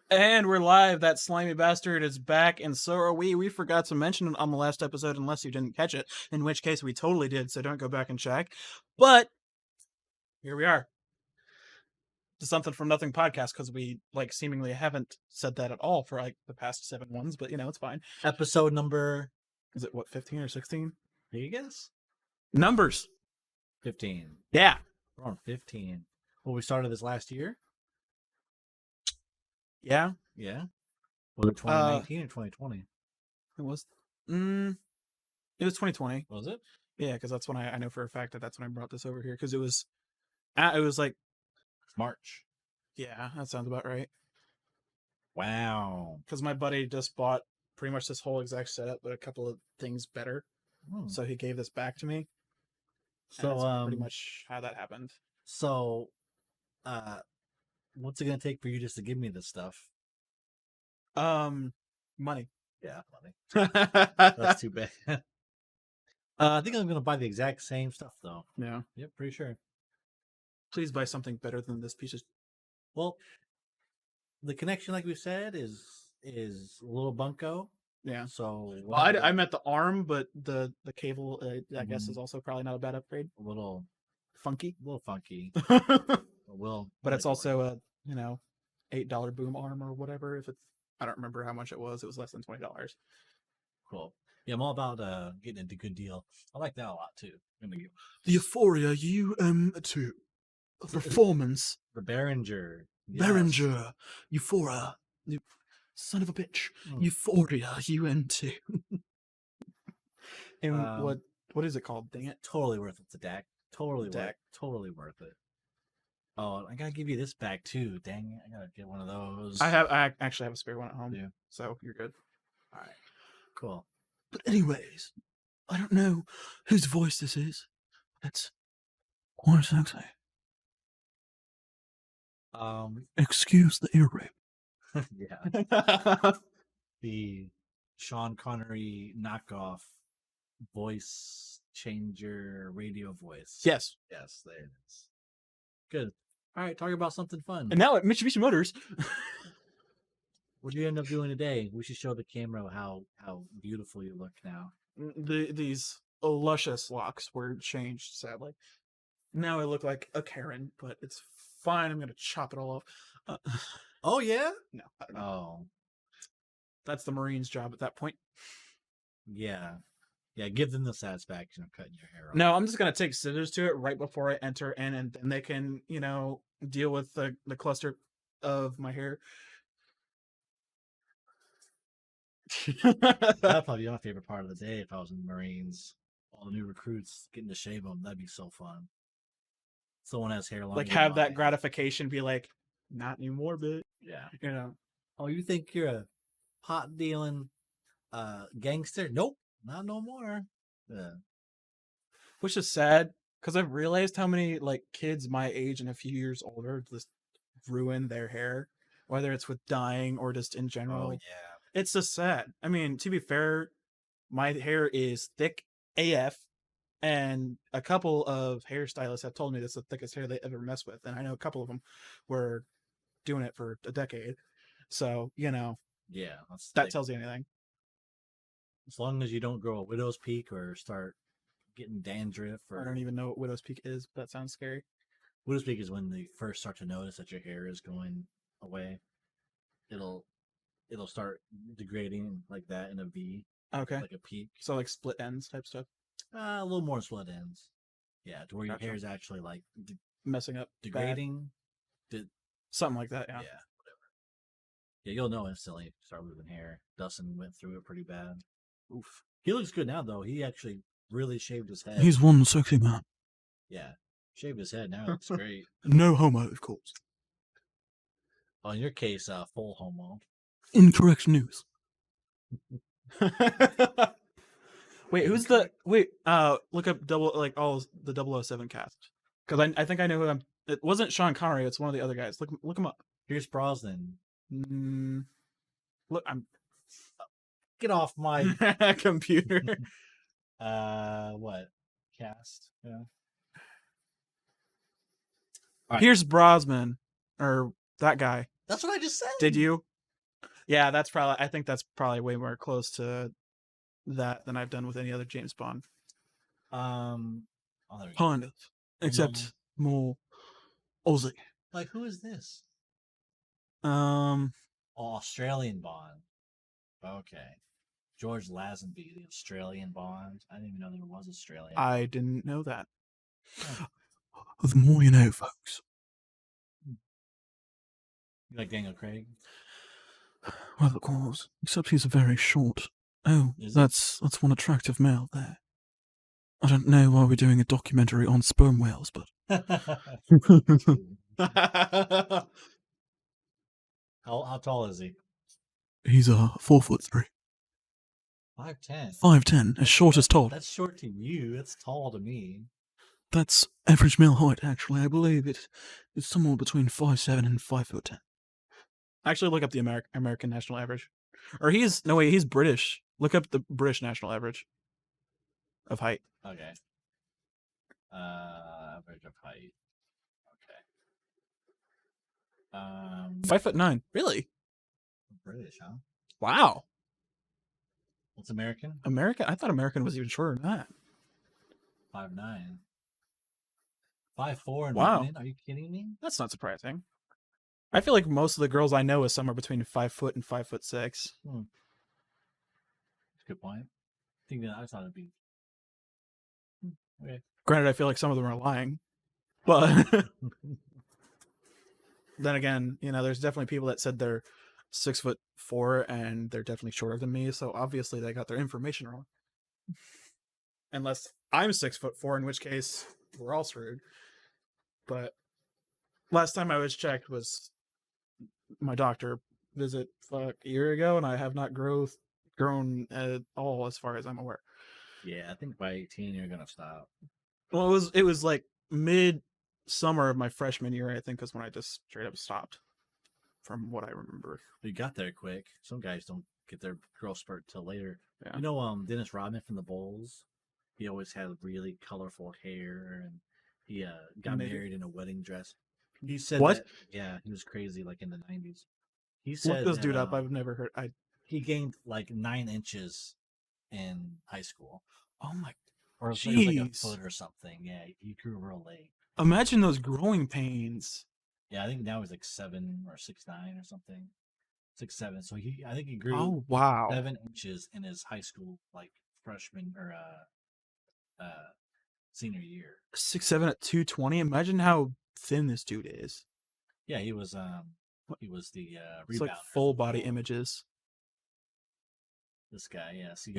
And we're live. That slimy bastard is back, and so are we. We forgot to mention it on the last episode, unless you didn't catch it, in which case we totally did, so don't go back and check. But here we are. The Something from Nothing podcast, because we seemingly haven't said that at all for the past 7 ones, but it's fine. Episode number, Is it 15 or 16? do you guess? Numbers. 15. Yeah. We're on 15. Well, we started this last year? Yeah. Yeah. Was it 2019 or 2020? It was. It was 2020. Was it? Yeah, because that's when I know for a fact that's when I brought this over here, because it was like March. yeah, that sounds about right. Wow. Because my buddy just bought pretty much this whole exact setup, but a couple of things better. So he gave this back to me. So that's pretty much how that happened. So, what's it gonna take for you just to give me this stuff? Money. Yeah, money. That's too bad. I think I'm gonna buy the exact same stuff though. Yeah. Yep, pretty sure. Please buy something better than this piece of. Well, the connection, like we said, is a little bunko. Yeah. So well, I meant the arm, but the cable, I guess, is also probably not a bad upgrade. A little funky. Well, but it's also a $8 boom arm or whatever. If it's, I don't remember how much it was. It was less than $20. Cool. Yeah, I'm all about getting into good deal. I like that a lot too. The Euphoria UM2 performance. The Behringer. Yes. Behringer Euphoria. You son of a bitch. Euphoria UM2. And what is it called? Dang it! Totally worth it. It's a DAC. Totally worth it. Oh, I gotta give you this back too. Dang it! I gotta get one of those. I actually have a spare one at home. Yeah. So you're good. All right. Cool. But anyways, I don't know whose voice this is. It's quite sexy. Excuse the ear rape. Yeah. The Sean Connery knockoff voice changer radio voice. Yes. Yes, there it is. Good. All right, talk about something fun. And now at Mitsubishi Motors. What do you end up doing today? We should show the camera how beautiful you look now. These luscious locks were changed, sadly. Now I look like a Karen, but it's fine. I'm going to chop it all off. Oh, yeah? No, I don't know. Oh. That's the Marine's job at that point. Yeah. Yeah, give them the satisfaction of cutting your hair off. No, I'm just going to take scissors to it right before I enter in, and then they can, deal with the cluster of my hair. That'd probably be my favorite part of the day if I was in the Marines. All the new recruits getting to shave them. That'd be so fun. Someone has hair long. Like, have that gratification be like, not anymore, but yeah. Oh, you think you're a pot dealing gangster? Nope, not no more. Yeah. Which is sad, because I've realized how many kids my age and a few years older just ruin their hair, whether it's with dyeing or just in general. Oh, yeah. It's just sad. I mean, to be fair, my hair is thick AF, and a couple of hairstylists have told me this is the thickest hair they ever mess with, and I know a couple of them were doing it for a decade. So, yeah, that tells you anything. As long as you don't grow a widow's peak or start getting dandruff. I don't even know what widow's peak is, but that sounds scary. Widow's peak is when you first start to notice that your hair is going away. It'll start degrading like that in a V. Okay. Like a peak. So like split ends type stuff. A little more split ends. Yeah, to where your hair is actually like messing up, degrading. Something like that. Yeah. Yeah, whatever. Yeah, you'll know instantly. Start losing hair. Dustin went through it pretty bad. Oof. He looks good now though. He actually really shaved his head. He's one sexy man. Yeah, shaved his head. Now it looks great. No homo, of course. Well, in your case, full homo. Incorrect news. Wait, who's the look up all the 007 cast, because I think I know who it wasn't Sean Connery, it's one of the other guys. Look him up. Here's Brosnan. Look, I'm get off my computer. What cast? Yeah. Right. Here's Brosnan, or that guy. That's what I just said. Did you? Yeah, I think that's probably way more close to that than I've done with any other James Bond. Oh, there we go. Kind of. Well, Except more Aussie. like, who is this? Um, Oh, Australian Bond. Okay. George Lazenby, the Australian Bond. I didn't even know there was Australian. I didn't know that. Oh. The more you know, folks. You like Daniel Craig? Well, of course. Except he's very short. Oh, Is he? that's one attractive male there. I don't know why we're doing a documentary on sperm whales, but How tall is he? he's 4'3". 5'10". 5'10", as short as tall. That's short to you. That's tall to me. That's average male height, actually. I believe it's somewhere between 5'7" and 5'10". Actually, look up the American national average. Or he's British. Look up the British national average of height. Okay. Average of height. Okay. 5'9". Really? British, huh? Wow. What's American? American? I thought American was even shorter than that. 5'9". 5'4" in Wow. women? Are you kidding me? That's not surprising. I feel like most of the girls I know is somewhere between 5 foot and 5'6". That's a good point. I thought it'd be. Okay. Granted, I feel like some of them are lying, but then again, there's definitely people that said they're 6'4" and they're definitely shorter than me. So obviously they got their information wrong. Unless I'm 6'4", in which case we're all screwed. But last time I was checked was my doctor visit a year ago, and I have not grown at all as far as I'm aware. Yeah, I think by 18 you're gonna stop. Well, it was like mid-summer of my freshman year, I think, is when I just straight up stopped, from what I remember. You got there quick. Some guys don't get their growth spurt till later. Yeah. You know, Dennis Rodman from the Bulls. He always had really colorful hair, and he got married in a wedding dress. He said What? that, yeah, he was crazy, like in the 90s. He said Look this that, dude up. I've never heard. he gained like 9 inches in high school. Oh my! Or it was like a Jeez. foot or something. Yeah, he grew real late. Imagine those growing pains. Yeah, I think now he's like 7 or 6'9" or something. 6'7". So I think he grew Oh wow! 7 inches in his high school, like freshman or senior year. 6'7" at 220. Imagine how thin this dude is. Yeah, he was the It's rebounder. like full body images. This guy, yes, he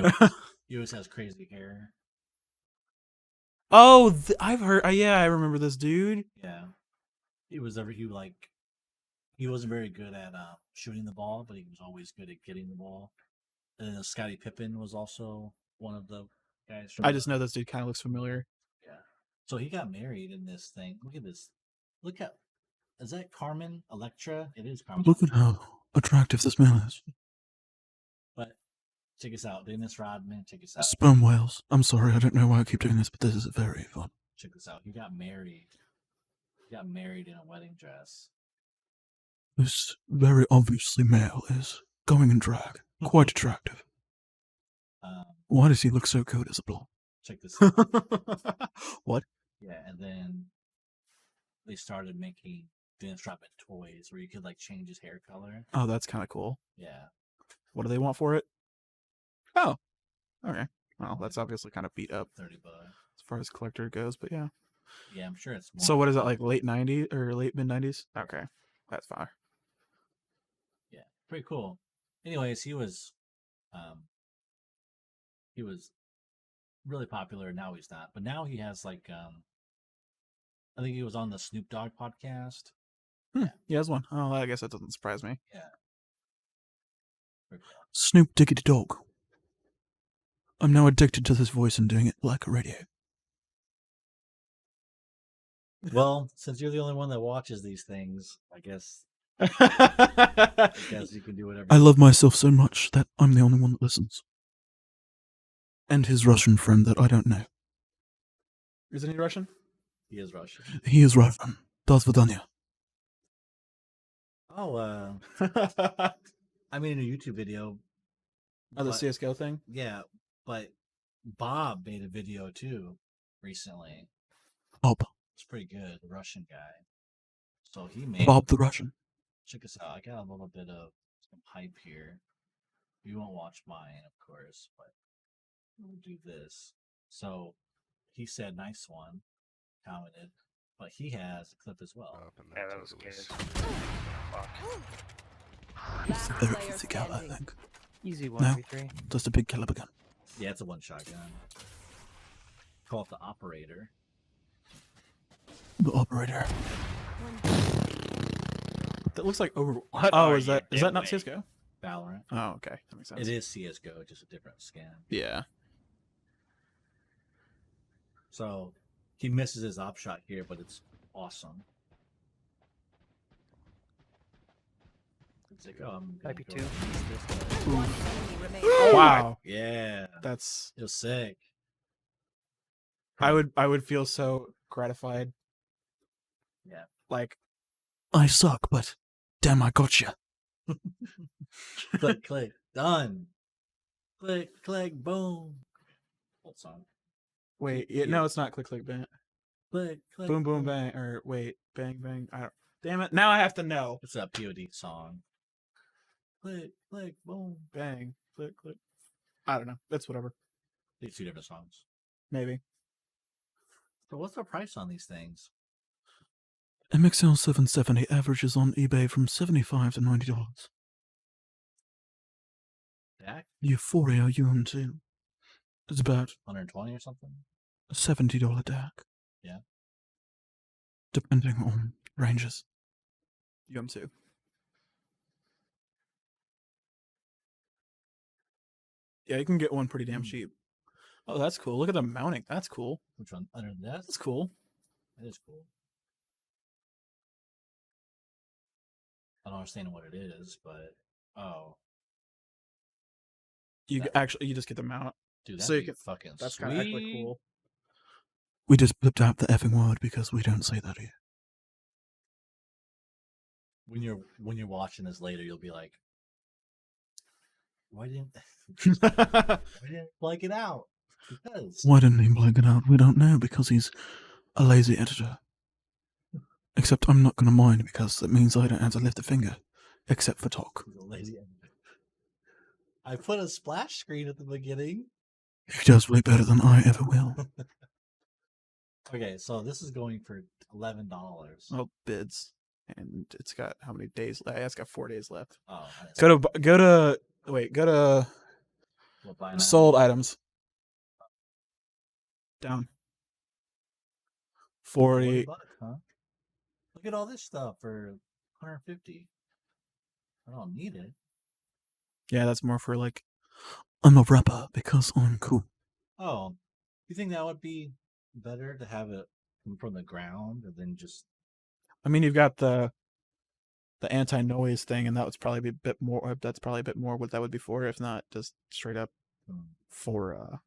always has crazy hair. Oh, I've heard. Yeah, I remember this dude. Yeah, he wasn't very good at shooting the ball, but he was always good at getting the ball. And then Scottie Pippen was also one of the guys. I just know this dude kind of looks familiar. Yeah. So he got married in this thing. Look at this. Is that Carmen Electra? It is Carmen. Look at how attractive this man is. But check us out, Dennis Rodman. Check us out. Sperm whales. I'm sorry, I don't know why I keep doing this, but this is very fun. Check this out. He got married. He got married in a wedding dress. This very obviously male is going in drag. Quite attractive. Why does he look so good as a blonde? Check this out. What? Yeah, and then they started making Dennis Rodman toys where you could like change his hair color. Oh, that's kind of cool. Yeah. What do they want for it? Oh, okay. Well, that's obviously kind of beat up. $30 as far as collector goes, but yeah. Yeah, I'm sure it's more. So what is that, like late 90s or late mid 90s? Okay, that's fine. Yeah, pretty cool. Anyways, he was really popular. Now he's not, but now he has like I think he was on the Snoop Dogg podcast. Yeah, he has one. Oh, I guess that doesn't surprise me. Yeah. Snoop Diggity Dog. I'm now addicted to this voice and doing it like a radio. Well, since you're the only one that watches these things, I guess you can do whatever. I love myself so much that I'm the only one that listens. And his Russian friend that I don't know. Isn't he Russian? He is Russian. He is Russian. Das Vidania. Oh, I mean, in a YouTube video. Oh, the but- CSGO thing? Yeah, but Bob made a video too recently. Bob. It's pretty good, the Russian guy. So he made. Bob the Russian. Check this out. I got a little bit of some hype here. You won't watch mine, of course, but we'll do this. So he said, "Nice one," commented, but he has a clip as well. Up and Yeah, that's that was always- good. Fuck. Last Very player easy kill, I standing. think. Easy No. 1v3. Just a big caliber gun. Yeah, it's a one-shot gun. Call it the operator. The operator. That looks like over. What Oh, are is you that not doing? CS:GO? Valorant. Oh, okay, that makes sense. It is CS:GO, just a different skin. Yeah. So he misses his op shot here, but it's awesome. It's like, oh, I'm gonna Might be go two. against this guy. One enemy remaining. Wow, Yeah, that's. it was sick. I would feel so gratified. Yeah. Like, I suck, but damn, I got you. Click, click, done. Click, click, boom. Old song. Wait, no, it's not click click bang. Click, click, Boom boom bang, or wait, bang bang. I don't. Damn it! Now I have to know. It's a POD song. Click, click, boom. Bang, click click. I don't know. That's whatever. These two different songs. Maybe. So what's the price on these things? MXL 770 averages on eBay from $75 to $90. Dak? Euphoria UM2 is about 120 or something? a $70 DAC. Yeah. Depending on ranges. UM2. Yeah, you can get one pretty damn cheap. Oh, that's cool. Look at the mounting. That's cool. Which one? Under the desk? That's cool. That is cool. I don't understand what it is, but oh, You That- actually you just get the mount. dude, So that'd you be can- fucking That's sweet. kind of actually cool. We just blipped out the effing word because we don't say that here. When you're watching this later, you'll be like, "Why didn't why didn't blank it out?" Because Why didn't he blank it out? We don't know because he's a lazy editor. Except I'm not going to mind because it means I don't have to lift a finger. Except for talk. he's a lazy editor. I put a splash screen at the beginning. He does way better than I ever will. Okay, so this is going for $11. Oh, bids. And it's got how many days left? It's got 4 days left. Oh, Go to we'll buy now. sold items. Down. 40 40. bucks, huh? Look at all this stuff for 150. I don't need it. Yeah, that's more for like, I'm a rapper because I'm cool. Oh, you think that would be better to have it come from the ground and then just I mean, you've got the anti-noise thing, and that would probably be a bit more. That's probably a bit more what that would be for, if not just straight up for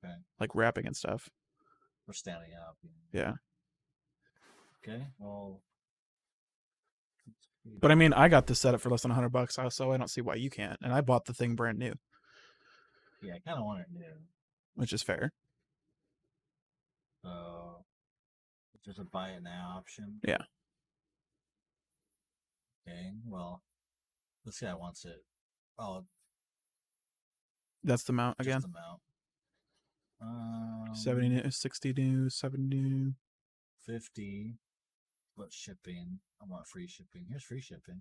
Okay. like rapping and stuff. for standing up? Yeah, Okay. Well. but I mean, I got this setup for less than $100, so I don't see why you can't. And I bought the thing brand new, Yeah, I kind of want it new. which is fair. So, just a buy it now option. Yeah. Okay. Well, this guy wants it. Oh, That's the mount just again. the mount. 70 new, 60 new, 70 new. 50. What shipping? I want free shipping. Here's free shipping.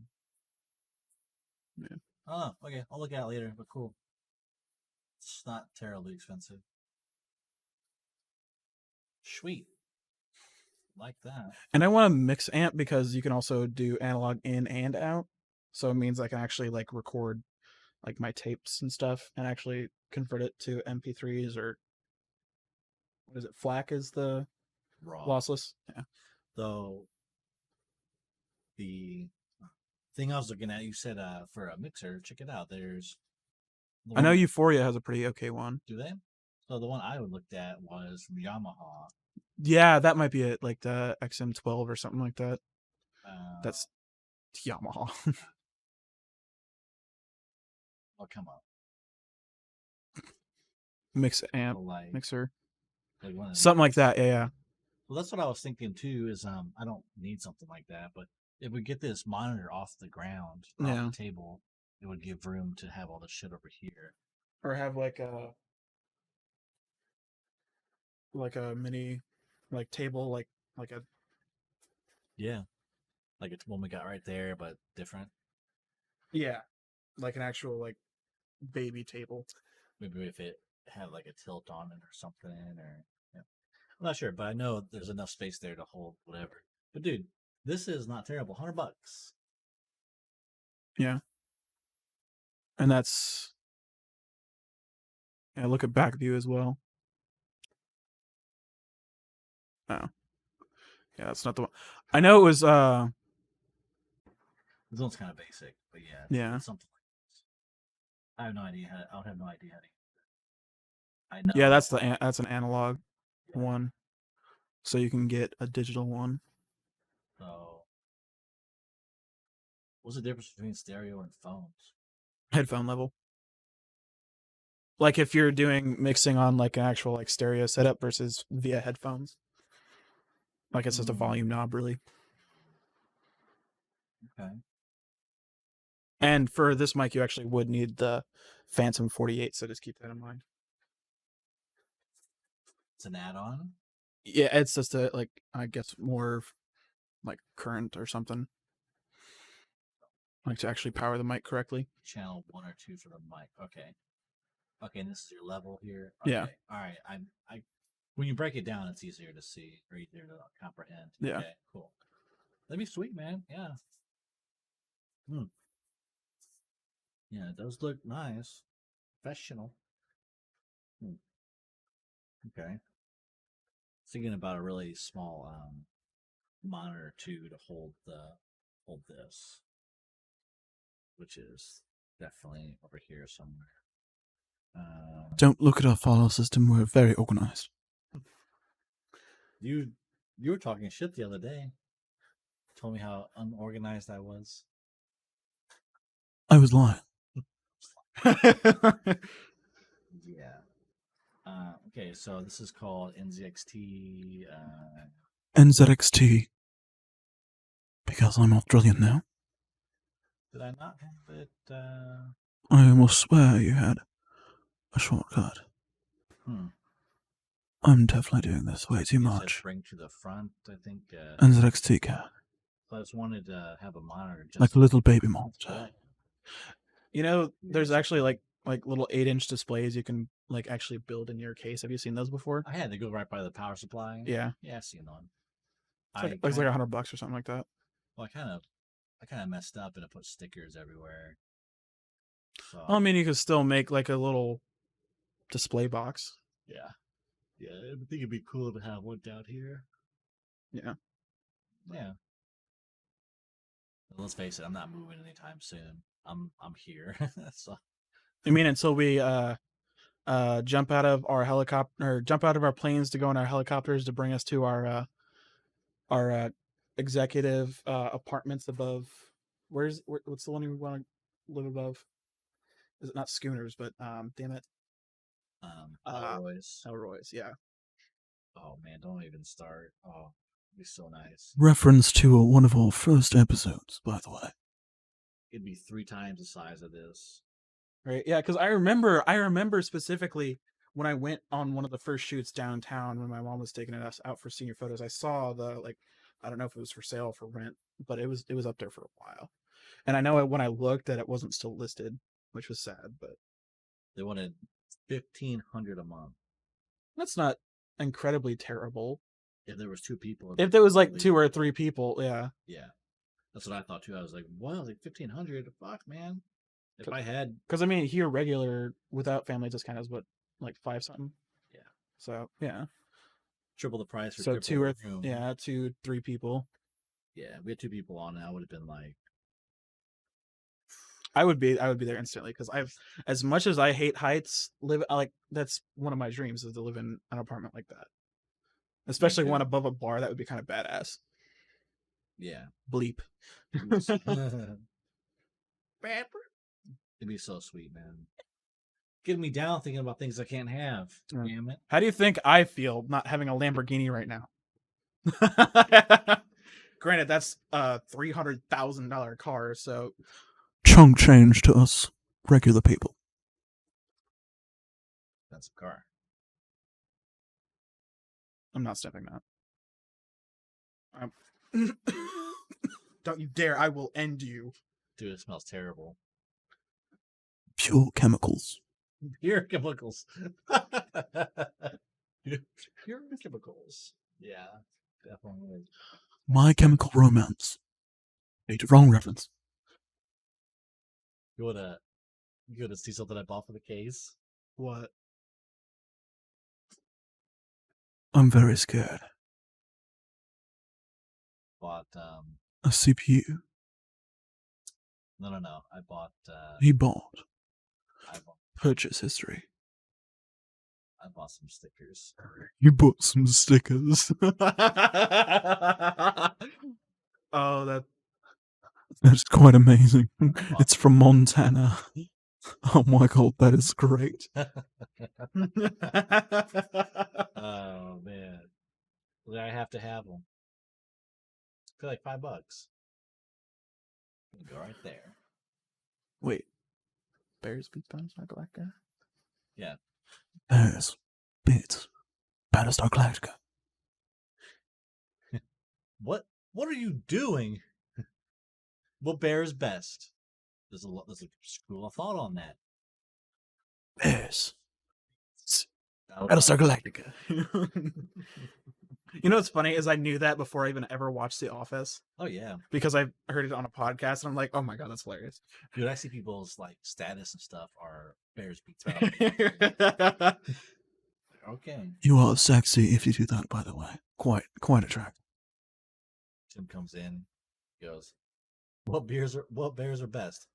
Yeah. Oh, okay. I'll look at it later, but cool. It's not terribly expensive. Sweet. Like that. And I want to mix amp because you can also do analog in and out. So it means I can actually like record like my tapes and stuff and actually convert it to MP3s or what is it? FLAC is the Raw. lossless. Yeah. Though the thing I was looking at, you said for a mixer, check it out. There's the I know one- Euphoria has a pretty okay one. Do they? So the one I looked at was from Yamaha. Yeah, that might be it, like the XM12 or something like that. Uh, That's Yamaha. Oh, come on. Mix amp, Like, mixer, like one of something like these. that. Yeah. Well, that's what I was thinking too. Is I don't need something like that, but if we get this monitor off the ground, or Yeah. off the table, it would give room to have all the shit over here. Or have like a mini like table like a Yeah, like it's one we got right there, but different. yeah like an actual like baby table. Maybe if it had like a tilt on it or something, or yeah. I'm not sure, but I know there's enough space there to hold whatever. But dude, this is not terrible. $100. Yeah. And that's yeah. Look at back view as well. Oh. Yeah, that's not the one. I know it was This one's kind of basic, but yeah, Yeah. it's something like this. I have no idea how. I would have no idea how to. I know. yeah, that's that's an analog one. So you can get a digital one. So, what's the difference between stereo and phones? Headphone level. Like if you're doing mixing on like an actual like stereo setup versus via headphones. Like it's just a Hmm. volume knob really. Okay. And for this mic you actually would need the Phantom 48, so just keep that in mind. It's an add-on. Yeah, it's just a like I guess more like current or something. Like to actually power the mic correctly. Channel 1 or 2 for the mic. Okay. Okay, and this is your level here. Yeah. Okay. All right. I when you break it down, it's easier to see or easier to comprehend. Yeah. Okay. Cool. That'd be sweet, man. Yeah. Yeah, it does look nice, professional. Okay. Thinking about a really small monitor too to hold this, which is definitely over here somewhere. Don't look at our file system, we're very organized. You were talking shit the other day. Told me how unorganized I was. I was lying. Yeah. Okay, so this is called NZXT. NZXT. Because I'm Australian now. Did I not have it? I almost swear you had a shortcut. I'm definitely doing this way too It says much. bring to the front. I think. NZXT cat. So I just wanted to have a monitor, just Like a little baby monster. Right. You know, there's actually like little 8-inch displays you can like actually build in your case. Have you seen those before? I had to go right by the power supply. Yeah. Yeah, I've seen one. It's like $100 or something like that. Well, I kind of messed up and I put stickers everywhere. So Well, I mean, you could still make like a little display box. yeah, I think it'd be cool to have one down here. Yeah. Yeah. Let's face it, I'm not moving anytime soon. I'm here. So I mean, until we jump out of our helicopter or jump out of our planes to go in our helicopters to bring us to our executive apartments above. What's the one we want to live above? Is it not Schooners, but damn it, Elroy's. Elroy's, yeah. Oh man, don't even start. Oh, it'd be so nice. Reference to one of our first episodes, by the way. It'd be 3 times the size of this. Right, yeah, because I remember specifically when I went on one of the first shoots downtown when my mom was taking us out for senior photos. I saw the like, I don't know if it was for sale or for rent, but it was up there for a while. And I know when I looked that it wasn't still listed, which was sad, but They wanted $1,500 a month. that's not incredibly terrible. If there was 2 people. If there was like 2 or 3 people, yeah. Yeah, that's what I thought too. I was like, wow, like 1,500. Fuck, man. If I had, Because I mean, here regular without family discount is what, like 5 something. Yeah. So yeah. triple the price for So triple 2 or the room. 2, 3 people. Yeah, we had 2 people on, and I would have been like, I would be there instantly because I've, as much as I hate heights, that's one of my dreams is to live in an apartment like that. Especially one above a bar, that would be kind of badass. yeah. Bleep. It'd be so sweet, man. Getting me down thinking about things I can't have. Yeah. Damn it. How do you think I feel not having a Lamborghini right now? Granted, that's a $300,000 car, so chunk change to us regular people. That's a car. I'm not stepping that. Don't you dare! I will end you. Dude, it smells terrible. Pure chemicals. Pure chemicals. Pure chemicals. Yeah, definitely. My Chemical Romance. Wrong reference. You wanna see something I bought for the case? What? I'm very scared. Bought A CPU. no. I bought He bought. I bought Purchase history. some stickers. You bought some stickers. Oh, that's quite amazing. It's from Montana. Oh my god, that is great. Oh man. Well, I have to have them. For like $5. Go right there. Wait. Bears beats Battlestar Galactica? Yeah. Bears beats Battlestar Galactica. What are you doing? What bear is best? There's a school of thought on that. Bears. Battlestar Galactica. You know what's funny is I knew that before I even ever watched The Office Oh yeah. because I heard it on a podcast and I'm like, oh my god, that's hilarious. Dude, I see people's like status and stuff are bears beats Battlestar. Okay. You are sexy if you do that, by the way. Quite attractive. Tim comes in, goes, What bears are best?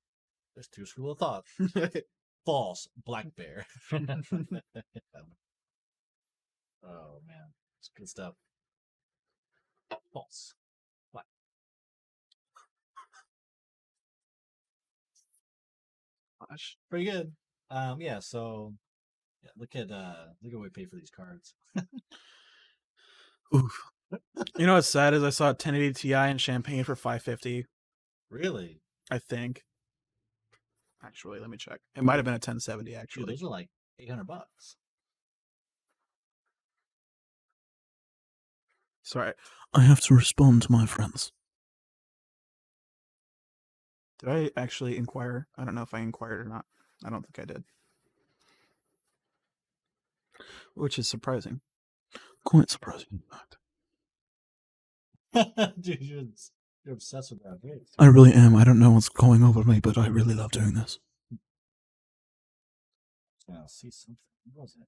There's two school of thought. False. Black bear. Oh man. It's good stuff. False. Black. Gosh. Pretty good. Yeah, so yeah, look at what we pay for these cards. Oof. You know what's sad is I saw a 1080 Ti in Champagne for $550, Really? I think. Actually, let me check. It might have been a 1070 Dude, actually. those are like $800. Sorry. I have to respond to my friends. Did I actually inquire? I don't know if I inquired or not. I don't think I did. Which is surprising. Quite surprising, in fact. Dude, you're obsessed with that. Right? I really am. I don't know what's going over me, but I really love doing this. Yeah, see something. What was it?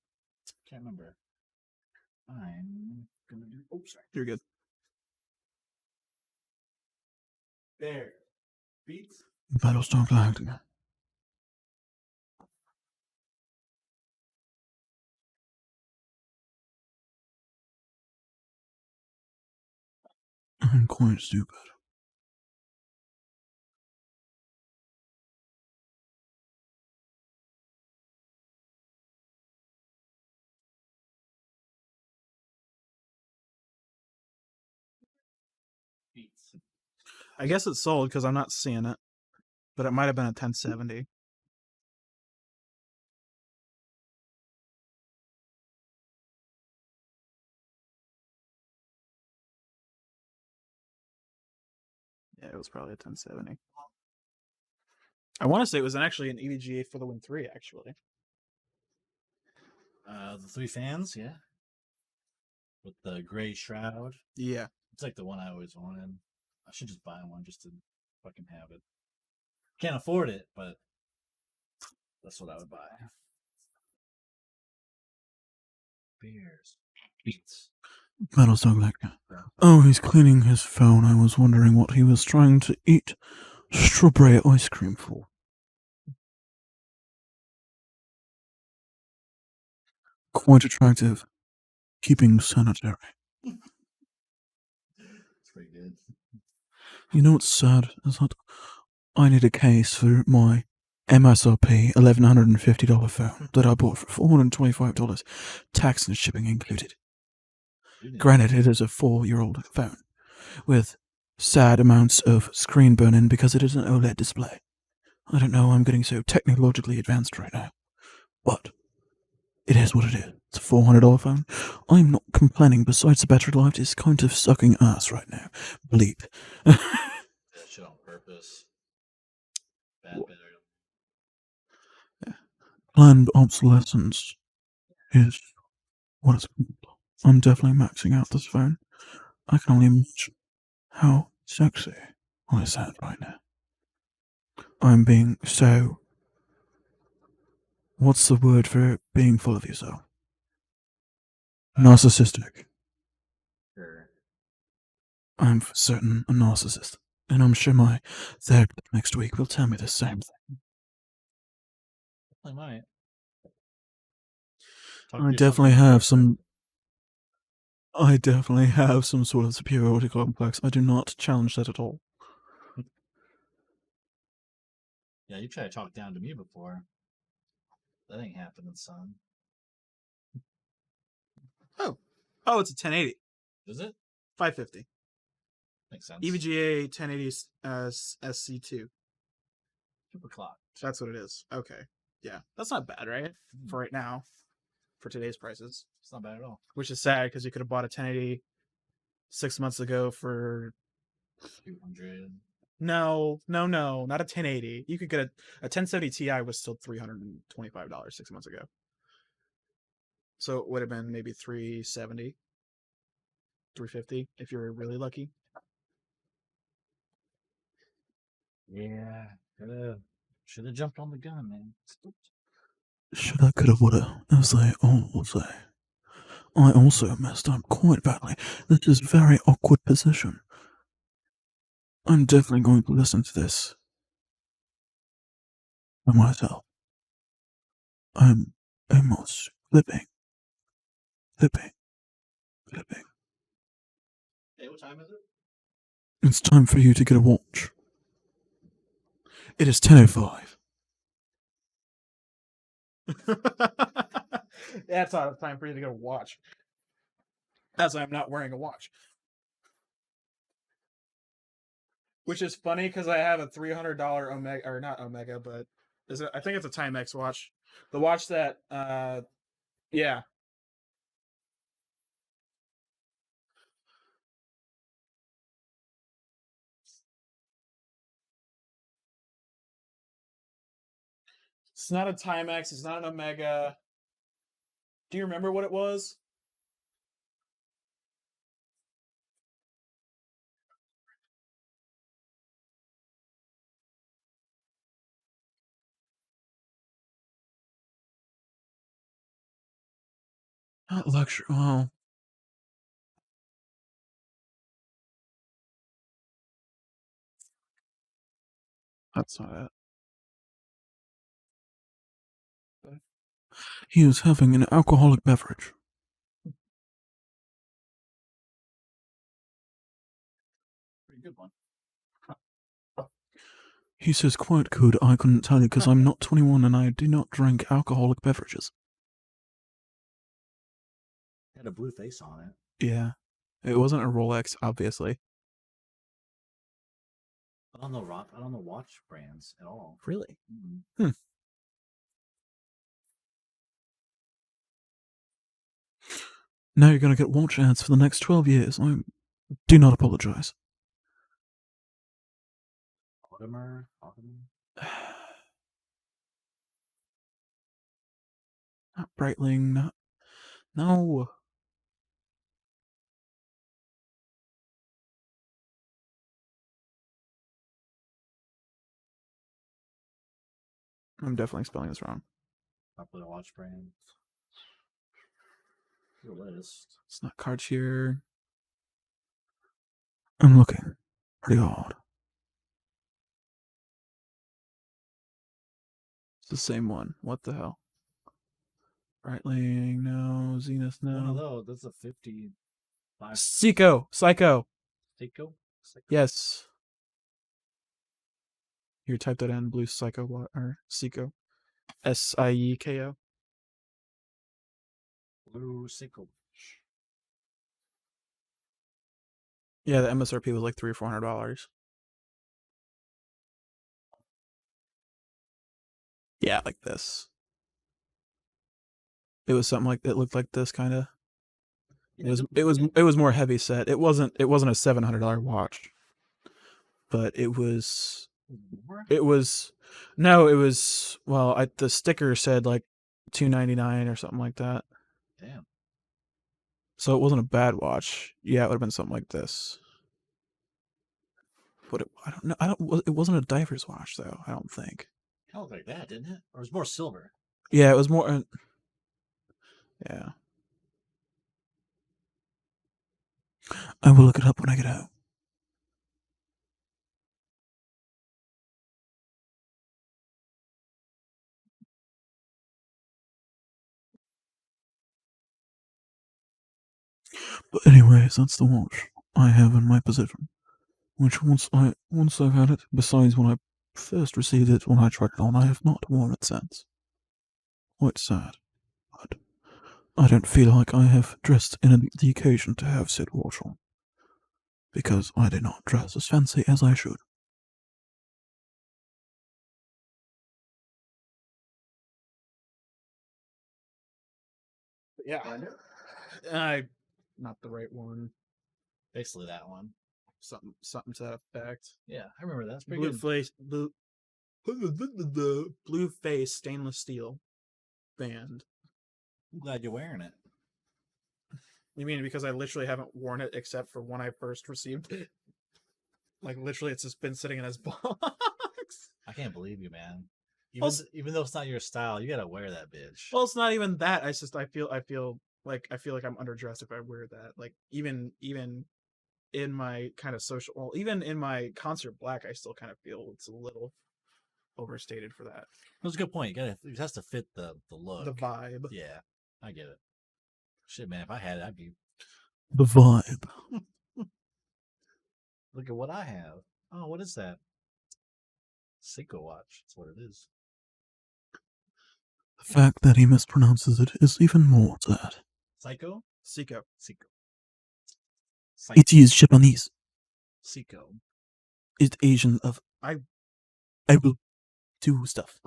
Can't remember. I'm gonna do. Oh, sorry. You're good. Bear. Beats. Battlestar Galactica. I'm quite stupid. Beats. I guess it's sold because I'm not seeing it. But it might have been a 1070. Yeah, it was probably a 1070. I want to say it was actually an EVGA for the Win 3, actually. The three fans, yeah. With the gray shroud. Yeah. It's like the one I always wanted. I should just buy one just to fucking have it. Can't afford it, but that's what I would buy. Bears. Beats. Battlestar Galactica. Oh, he's cleaning his phone. I was wondering what he was trying to eat strawberry ice cream for. Quite attractive. Keeping sanitary. It's pretty good. You know what's sad is that I need a case for my MSRP $1,150 phone that I bought for $425, tax and shipping included. You didn't- Granted, it is a 4-year-old phone with sad amounts of screen burn-in because it is an OLED display. I don't know, I'm getting so technologically advanced right now. But it is what it is. It's a $400 phone. I'm not complaining. Besides, the battery life is kind of sucking ass right now. Bleep. That shit on purpose. Bad battery. Planned obsolescence is what it's called. I'm definitely maxing out this phone. I can only imagine how sexy I sound right now. I'm being so... What's the word for being full of yourself? Narcissistic. Sure. I'm for certain a narcissist. And I'm sure my therapist next week will tell me the same thing. I might. Talk I to definitely yourself have some... I definitely have some sort of superiority complex. I do not challenge that at all. Yeah, you tried to talk down to me before. That ain't happening, son. Oh, it's a 1080, Is it? 550. Makes sense. EVGA 1080 SC2. Super clock. That's what it is. Okay. Yeah. That's not bad, right? For right now. For today's prices. It's not bad at all. Which is sad because you could have bought a 1080 6 months ago for 200. No, not a 1080. You could get a 1070 Ti was still $325 6 months ago. So it would have been maybe 370, 350 if you were really lucky. Yeah. Should have jumped on the gun, man. Shoulda, coulda, woulda, as they all say. I also messed up quite badly. This is a very awkward position. I'm definitely going to listen to this by myself. I'm almost flipping. Hey, what time is it? It's time for you to get a watch. It is 10:05. That's not a time for you to get a watch. As I'm not wearing a watch. Which is funny because I have a $300 Omega, or not Omega, but I think it's a Timex watch. The watch that, yeah. It's not a Timex. It's not an Omega. Do you remember what it was? Not luxury. Well, that's not it. He is having an alcoholic beverage. Pretty good one. He says, quite good, I couldn't tell you because I'm not 21 and I do not drink alcoholic beverages. Had a blue face on it. Yeah. It wasn't a Rolex, obviously. I don't know watch brands at all. Really? Mm-hmm. Now you're going to get watch ads for the next 12 years. I do not apologize. Audemars? Not Breitling, not... No. I'm definitely spelling this wrong. Popular watch brands. Your list. It's not Cartier. I'm looking pretty hard. It's the same one. What the hell? Breitling, no. Zenith, One of no. those. That's a 55. Psycho. Seiko? Yes. Here, type that in. Blue Psycho or Seiko. SIEKO. Blue Sickle. Yeah, the MSRP was like $300 or $400. Yeah, like this. It was something like it looked like this kind of. It was more heavy set. It wasn't a $700 watch, but it was no, it was well, the sticker said like $299 or something like that. Damn. So it wasn't a bad watch. Yeah, it would have been something like this. But I don't know. It wasn't a diver's watch though. I don't think. Kind of looked like that, didn't it? Or it was more silver. Yeah, it was more. Yeah. I will look it up when I get out. But anyways, that's the watch I have in my possession. Which once I've had it, besides when I first received it when I tried it on, I have not worn it since. Quite sad. But I don't feel like I have dressed in the occasion to have said watch on. Because I did not dress as fancy as I should. Yeah. Not the right one. Basically that one. Something to that effect. Yeah, I remember that. That's pretty Blue good. face, blue face stainless steel band. I'm glad you're wearing it. You mean because I literally haven't worn it except for when I first received it? Like literally, it's just been sitting in his box. I can't believe you, man. Well, Even though it's not your style, you gotta wear that bitch. Well, it's not even that. I feel like I'm underdressed if I wear that. Like even in my kind of social, well, even in my concert black, I still kind of feel it's a little overstated for that. That's a good point. It has to fit the look, The vibe. Yeah, I get it. Shit, man, if I had it, I'd be. The vibe. Look at what I have. Oh, what is that? Seiko watch. That's what it is. The fact that he mispronounces it is even more sad. Psycho? Seiko. Seiko. It is Japanese. Seiko. It's Asian of. I will do stuff.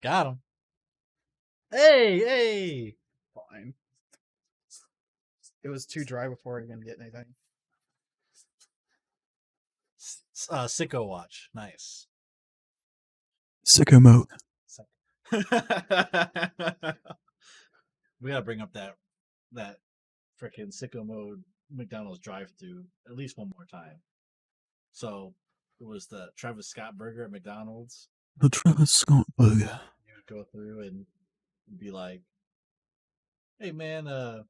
Got him. Hey! Fine. It was too dry before I even get anything. Seiko watch. Nice. Sicko mode. We gotta bring up that freaking Sicko mode McDonald's drive-through at least one more time. So it was the Travis Scott burger at McDonald's. The Travis Scott burger. You would go through and be like, "Hey man, let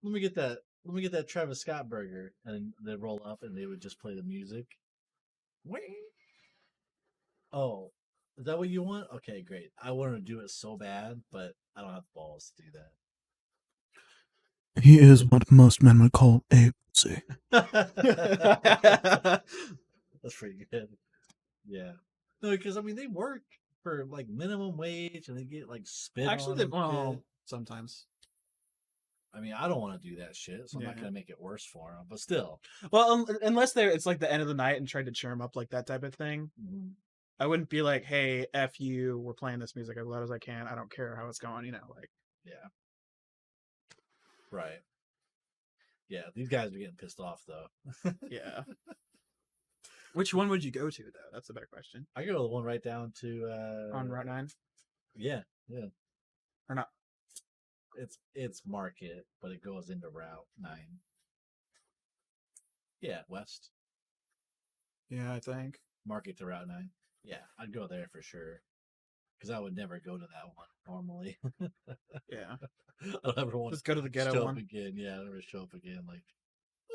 me get that Travis Scott burger," and they'd roll up and they would just play the music. Oh, is that what you want? Okay, great. I wanted to do it so bad, but I don't have the balls to do that. He is what most men would call a pussy. That's pretty good. Yeah. No, because I mean they work for like minimum wage and they get like spit Actually, on. And shit. sometimes. I mean, I don't want to do that shit, so I'm not Yeah. gonna make it worse for them. But still, Well, unless it's like the end of the night and tried to cheer him up like that type of thing. Mhm. I wouldn't be like, "Hey, F you, we're playing this music as loud as I can. I don't care how it's going," like. Yeah. Right. Yeah, these guys are getting pissed off though. Yeah. Which one would you go to though? That's a better question. I go to the one right down to On Route 9? Yeah. Or not? It's Market, but it goes into Route 9. Yeah, west. Yeah, I think. Market to Route 9. Yeah, I'd go there for sure. Because I would never go to that one normally. Yeah. I don't ever want Just go to the ghetto show one. up again. Yeah, I'll never show up again. Like,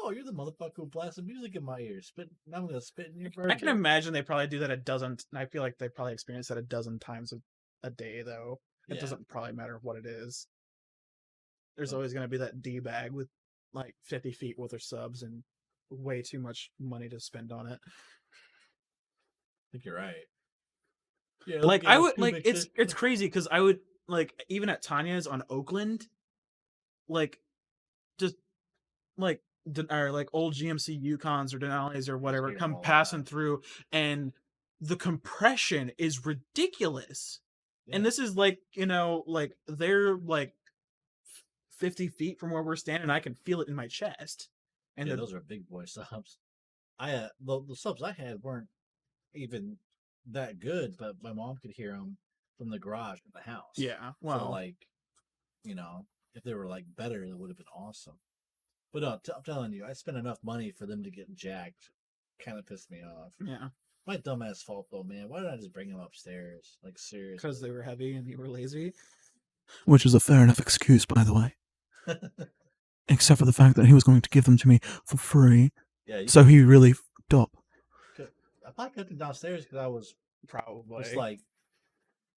oh, you're the motherfucker who blasted music in my ear. Now I'm gonna spit in your burger. I can imagine they probably do that a dozen. I feel like they probably experience that a dozen times a day, though. It Yeah. doesn't probably matter what it is. There's Oh. always going to be that D bag with like 50 feet worth of subs and way too much money to spend on it. think you're right. Yeah, Like yeah, I would too like big it's shit. it's crazy because I would like even at Tanya's on Oakland, like just like or like old GMC Yukons or Denali's or whatever hear 'em come all the passing time. through, and the compression is ridiculous. Yeah. And this is like like they're like 50 feet from where we're standing. I can feel it in my chest. And Yeah, the, those are big boy subs. The subs I had weren't even that good, but my mom could hear them from the garage in the house. yeah, So well, like, if they were like better, it would have been awesome. But no, I'm telling you, I spent enough money for them to get jacked. Kind of pissed me off. yeah, My dumbass fault though, man. Why did I just bring them upstairs? Like seriously. because they were heavy and you were lazy. Which is a fair enough excuse, by the way. Except for the fact that he was going to give them to me for free. Yeah. So he really fucked up. I probably kept them downstairs because I was Probably. just like,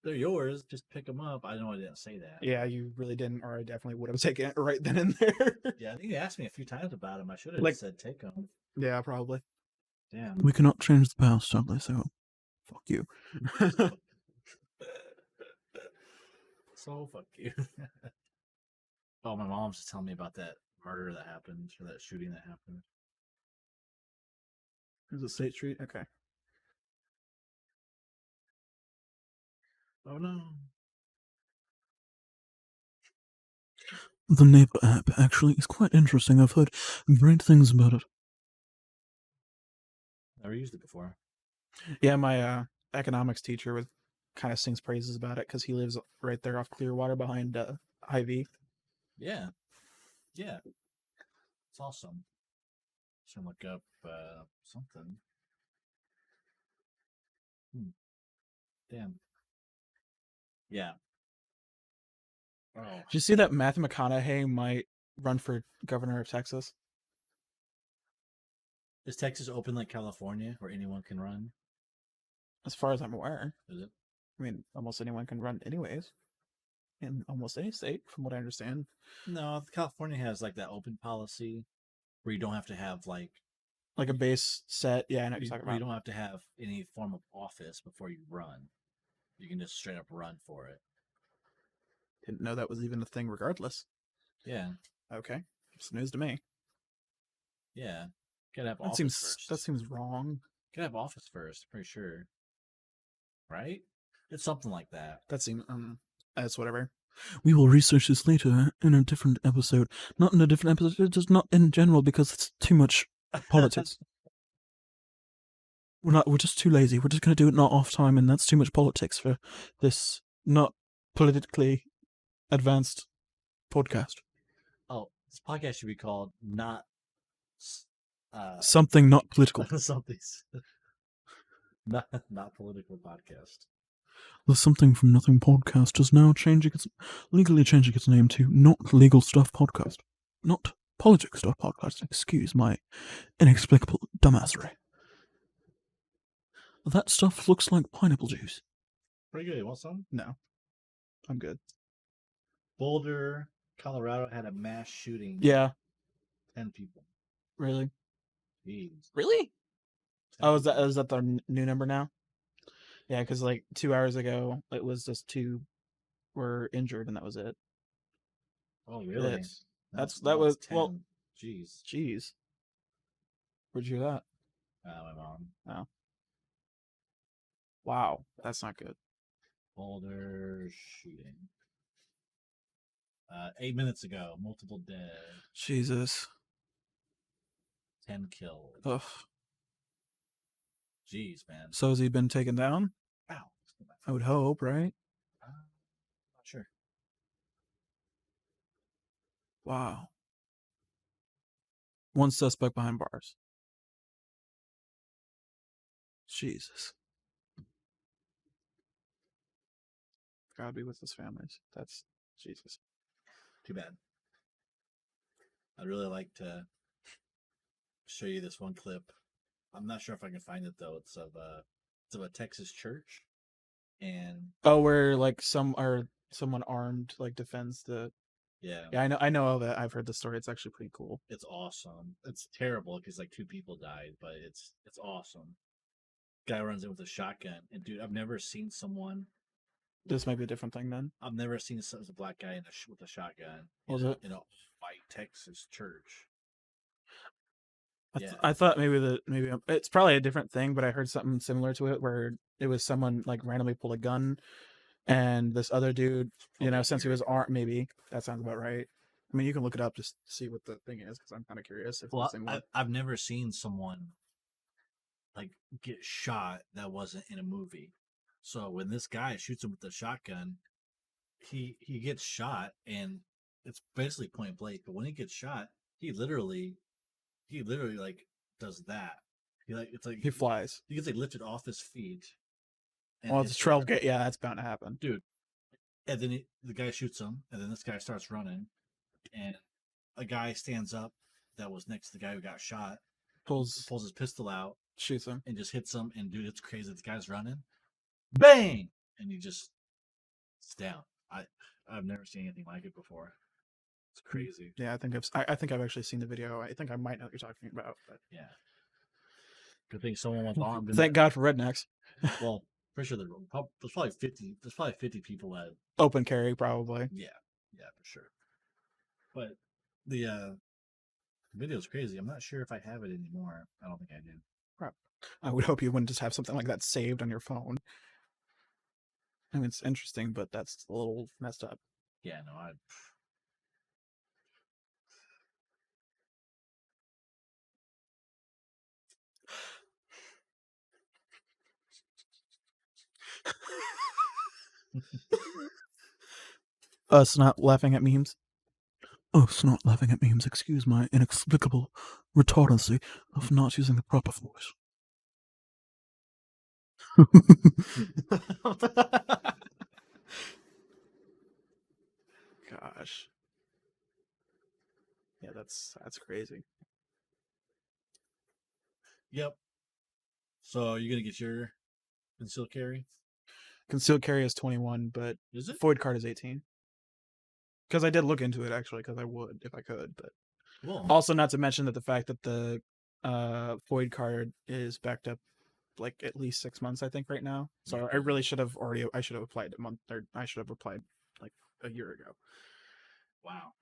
they're yours. Just pick them up. I know I didn't say that. Yeah, you really didn't, or I definitely would have taken it right then and there. Yeah, I think you asked me a few times about them. I should have Like- said take them. Yeah, probably. Damn. We cannot change the past, sadly, so fuck you. So fuck you. Oh, my mom's just telling me about that murder that happened or that shooting that happened. Is it State Street? Okay. Oh no. The Neighbor app actually is quite interesting. I've heard great things about it. Never used it before. Yeah, my economics teacher would kind of sings praises about it because he lives right there off Clearwater behind Hy-Vee. Yeah. Yeah. It's awesome. Should look up something. Damn. Yeah. Oh. Did you see that Matthew McConaughey might run for governor of Texas? Is Texas open like California where anyone can run? As far as I'm aware. Is it? I mean, almost anyone can run anyways. In almost any state, from what I understand. No, California has like that open policy where you don't have to have like Like a base set. Yeah, I know what you, you're talking where you about. don't have to have any form of office before you run. You can just straight up run for it. Didn't know that was even a thing regardless. Yeah. Okay. It's news to me. Yeah. Gotta have That office seems first. that seems wrong. Gotta have office first, pretty sure. Right? It's something like that. That seems that's whatever. We will research this later in a different episode. Not in a different episode, just not in general because it's too much politics. We're just too lazy. We're just gonna do it not off time, and that's too much politics for this not politically advanced podcast. Oh, this podcast should be called Not Something not political. something's not political podcast. The Something from Nothing podcast is now legally changing its name to Not Legal Stuff Podcast. Not Politics Stuff Podcast. Excuse my inexplicable dumbassery. That stuff looks like pineapple juice. Pretty good. You want some? No. I'm good. Boulder, Colorado had a mass shooting. Yeah. 10 people. Really? Jeez. Really? 10 Oh, is people. that the new number now? Yeah, because like 2 hours ago, it was just 2 were injured, and that was it. Oh, really? Yes. No, That no, was it's well. 10. Jeez. Jeez. Where'd you hear that? My mom. Wow, that's not good. Boulder shooting. 8 minutes ago, multiple dead, Jesus. 10 killed. Ugh. Jeez, man. So has he been taken down? Ow. I would hope, right? Not sure. Wow. One suspect behind bars. Jesus. God be with his families. That's Jesus. Too bad. I'd really like to show you this one clip. I'm not sure if I can find it though. It's of a Texas church, and Oh, where like someone armed like defends the. yeah, Yeah, I know all that. I've heard the story. It's actually pretty cool. it's awesome. It's terrible because like 2 people died, but it's awesome. guy runs in with a shotgun, and dude, I've never seen someone. This might be a different thing then. I've never seen a black guy with a shotgun Was in it? in a white Texas church. I thought maybe it's probably a different thing, but I heard something similar to it where it was someone like randomly pulled a gun, and this other dude, since he was armed, maybe that sounds about right. I mean, you can look it up just to see what the thing is because I'm kind of curious if it's Well, the same one. I've never seen someone like get shot that wasn't in a movie. So when this guy shoots him with the shotgun, he gets shot, and it's basically point blank. But when he gets shot, he literally like does that. He flies. He gets like lifted off his feet. and Well, hits it's the 12 ground. gate. Yeah, that's bound to happen. Dude. And then the guy shoots him, and then this guy starts running, and a guy stands up that was next to the guy who got shot, Pulls, pulls his pistol out, shoots him. and just hits him. And dude, it's crazy. The guy's running, bang, and he just it's down. I've never seen anything like it before. It's crazy. Yeah, I think I've actually seen the video. I think I might know what you're talking about. But Yeah. Good thing someone was armed. in thank there. God for rednecks. Well, pretty sure there's probably 50. There's probably 50 people that. Open carry, probably. Yeah, for sure. But the video's crazy. I'm not sure if I have it anymore. I don't think I do. I would hope you wouldn't just have something like that saved on your phone. I mean, it's interesting, but that's a little messed up. Yeah, no, I. Us not laughing at memes. Us not laughing at memes, excuse my inexplicable retardancy of not using the proper voice. Gosh. Yeah, that's crazy. Yep. So are you gonna get your concealed carry? Concealed carry is 21, but Is it? void card is 18. Because I did look into it actually, because I would if I could. But Well, also, not to mention that the fact that the void card is backed up like at least 6 months, I think, right now. So I really should have applied a month, or I should have applied like a year ago, wow.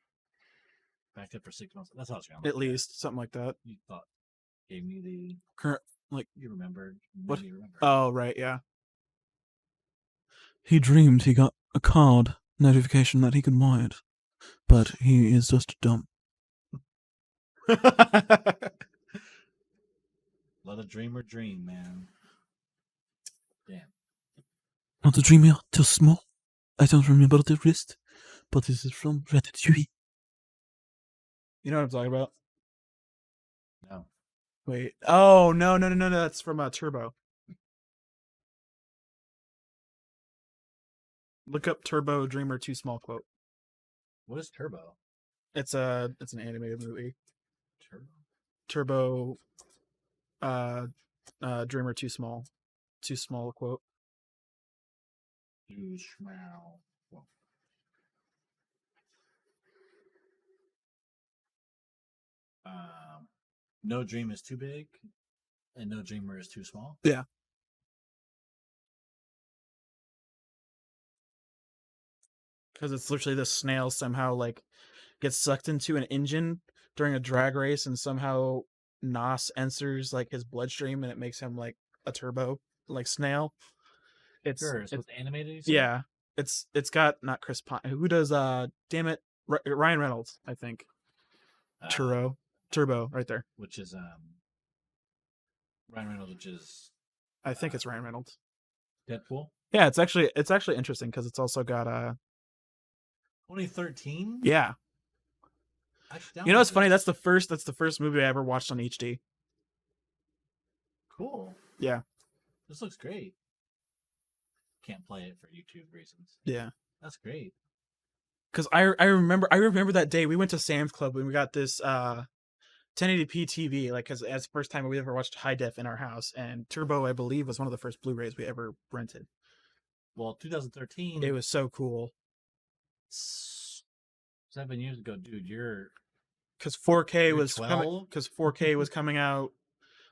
Backed up for 6 months. That's how it's going. at least something like that. You thought gave me the Current, like, you remembered. What? Maybe you remember. oh right, yeah. He dreamed he got a card notification that he could buy it, but he is just dumb. Let a dreamer dream, man. Damn. Not a dreamer, too small. I don't remember the rest, but this is from Ratatouille. You know what I'm talking about? No. Wait. Oh no. That's from Turbo. Look up Turbo Dreamer Too Small quote. What is Turbo? It's an animated movie. Turbo. Turbo Dreamer Too Small quote. Too small. Well, no dream is too big, and no dreamer is too small. Yeah. Because it's literally this snail somehow like gets sucked into an engine during a drag race, and somehow Nos enters like his bloodstream, and it makes him like a turbo like snail. It's Sure. So it's animated. you said? yeah. It's got not Chris Pine. Who does damn it, Ryan Reynolds, I think. Uh, Turbo right there. which is Ryan Reynolds, which is I think it's Ryan Reynolds. Deadpool. Yeah, it's actually interesting because it's also got 2013. yeah. You know what's funny? That's the first movie I ever watched on HD. Cool. Yeah. This looks great. Can't play it for YouTube reasons. Yeah. That's great. Because I remember that day we went to Sam's Club and we got this 1080p TV, like, because it's the first time we ever watched high def in our house, and Turbo, I believe, was one of the first Blu-rays we ever rented. Well, 2013. It was so cool 7 years ago, dude. You're because 4K You're was 12? coming out.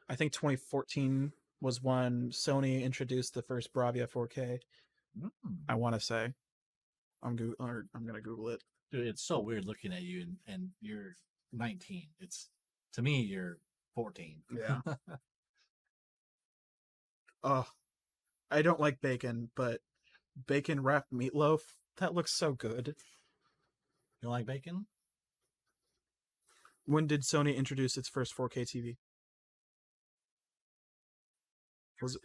I think 2014 was when Sony introduced the first Bravia 4K. Mm. I want to say, I'm gonna Google it. Dude, it's so weird looking at you and you're 19. It's to me you're 14. Yeah. Oh, I don't like bacon, but bacon wrapped meatloaf, that looks so good. You like bacon? When did Sony introduce its first 4K TV? Was it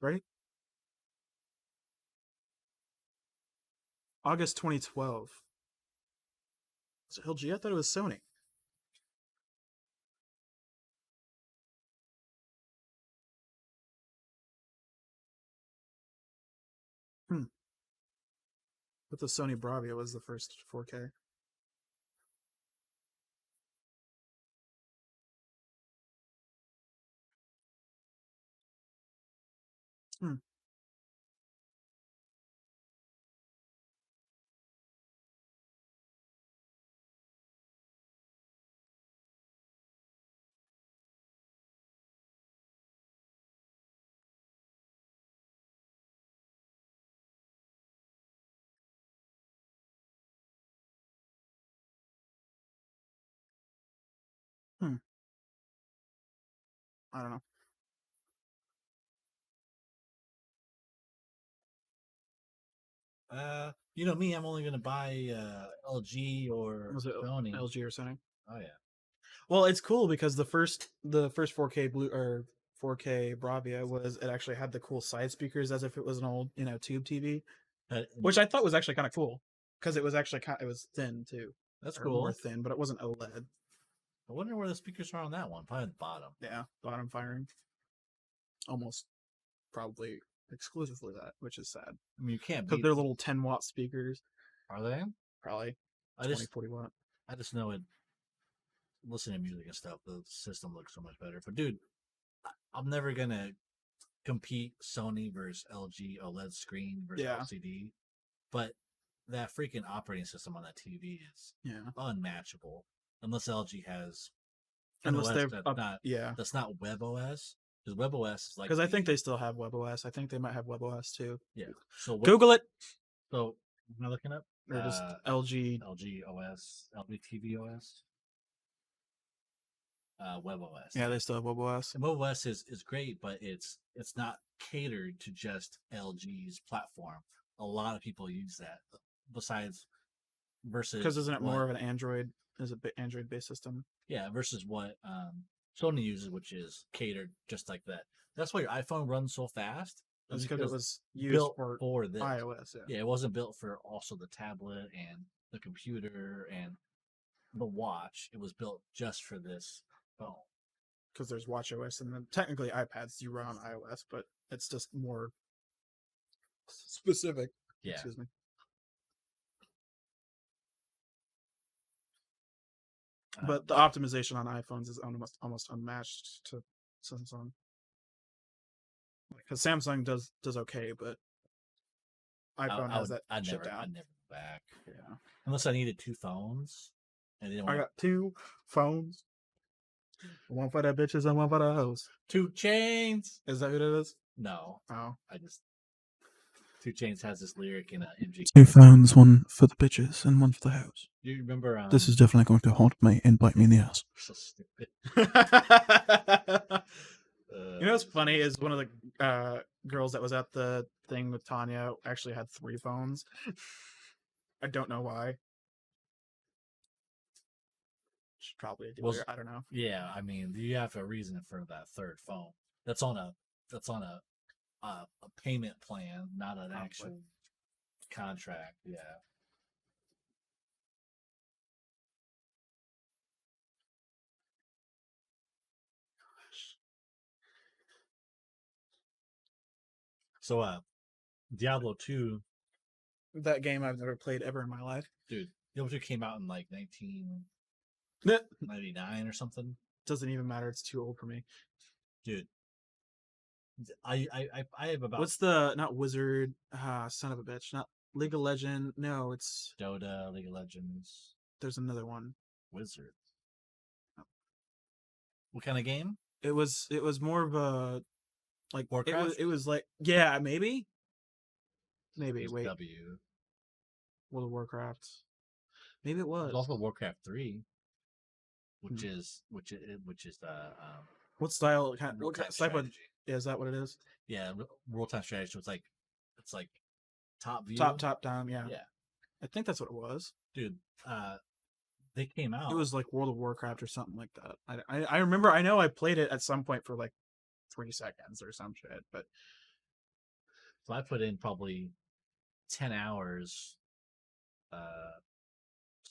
right? August 2012. Was it LG? I thought it was Sony. But the Sony Bravia was the first 4K. I don't know. You know me, I'm only gonna buy LG or Was it Sony. LG or Sony? Oh yeah. Well, it's cool because the first 4K blue or 4K Bravia was it actually had the cool side speakers as if it was an old tube TV, which I thought was actually kind of cool because it was actually it was thin too. That's Or cool. more thin, but it wasn't OLED. I wonder where the speakers are on that one. Probably at the bottom. Yeah, bottom firing. Almost, probably exclusively that, which is sad I mean, you can't because beat. they're little 10-watt speakers. Are they? Probably I 20, just 40 watt. I just know it. Listening to music and stuff, the system looks so much better. But dude, I'm never gonna compete Sony versus LG OLED screen versus Yeah. LCD. But that freaking operating system on that TV is Yeah, unmatchable. Unless LG has an unless OS they're that's up. not Yeah, that's not WebOS. Because WebOS is like because I think they still have WebOS. I think they might have WebOS too. yeah. So Google it So am I looking up or just LG. LG OS, LG TV OS, WebOS. Yeah, they still have WebOS. And WebOS is great, but it's not catered to just LG's platform. A lot of people use that. Besides, versus Because isn't it what- more of an Android? Is it Android based system? yeah versus what Sony uses, which is catered just like that. That's why your iPhone runs so fast. That's because it was used built for this. iOS. Yeah. Yeah, it wasn't built for also the tablet and the computer and the watch. It was built just for this phone. Because there's WatchOS and then technically iPads do run on iOS, but it's just more specific. Yeah. Excuse me. But the optimization on iPhones is almost unmatched to Samsung. Because Samsung does okay, but iPhone has that I'd shit never down. go back Yeah. unless I needed two phones. And they didn't I want got 2 phones. One for the bitches and one for the hoes. 2 Chains. Is that what it is? No, Oh. I just 2 Chains has this lyric in MG. 2 phones, one for the bitches and one for the house. Do you remember? This is definitely going to haunt me and bite me in the ass. so stupid. You know what's funny is one of the girls that was at the thing with Tanya actually had 3 phones. I don't know why. She's probably a dealer. Was- I don't know. Yeah, I mean, you have a reason for that third phone. That's on a payment plan, not an Probably. actual contract. Yeah. So, Diablo 2, That game I've never played ever in my life. dude, Diablo 2 came out in like 1999 or something. Doesn't even matter. It's too old for me. Dude, I have about What's the not Wizard? Son of a bitch. Not League of Legend. No, it's Dota, League of Legends, there's another one. Wizard. What kind of game? It was more of a like Warcraft? It was like yeah, maybe. Maybe It was wait, W. World of Warcraft. Maybe it There's was. also Warcraft 3, which Hmm. is What style? What real-time kind type of? strategy. Yeah, is that what it is? Yeah, real-time strategy. So it's like top view. Top down. Yeah. Yeah, I think that's what it was. dude. They came out. It was like World of Warcraft or something like that. I remember. I know I played it at some point for like 3 seconds or some shit. But So I put in probably 10 hours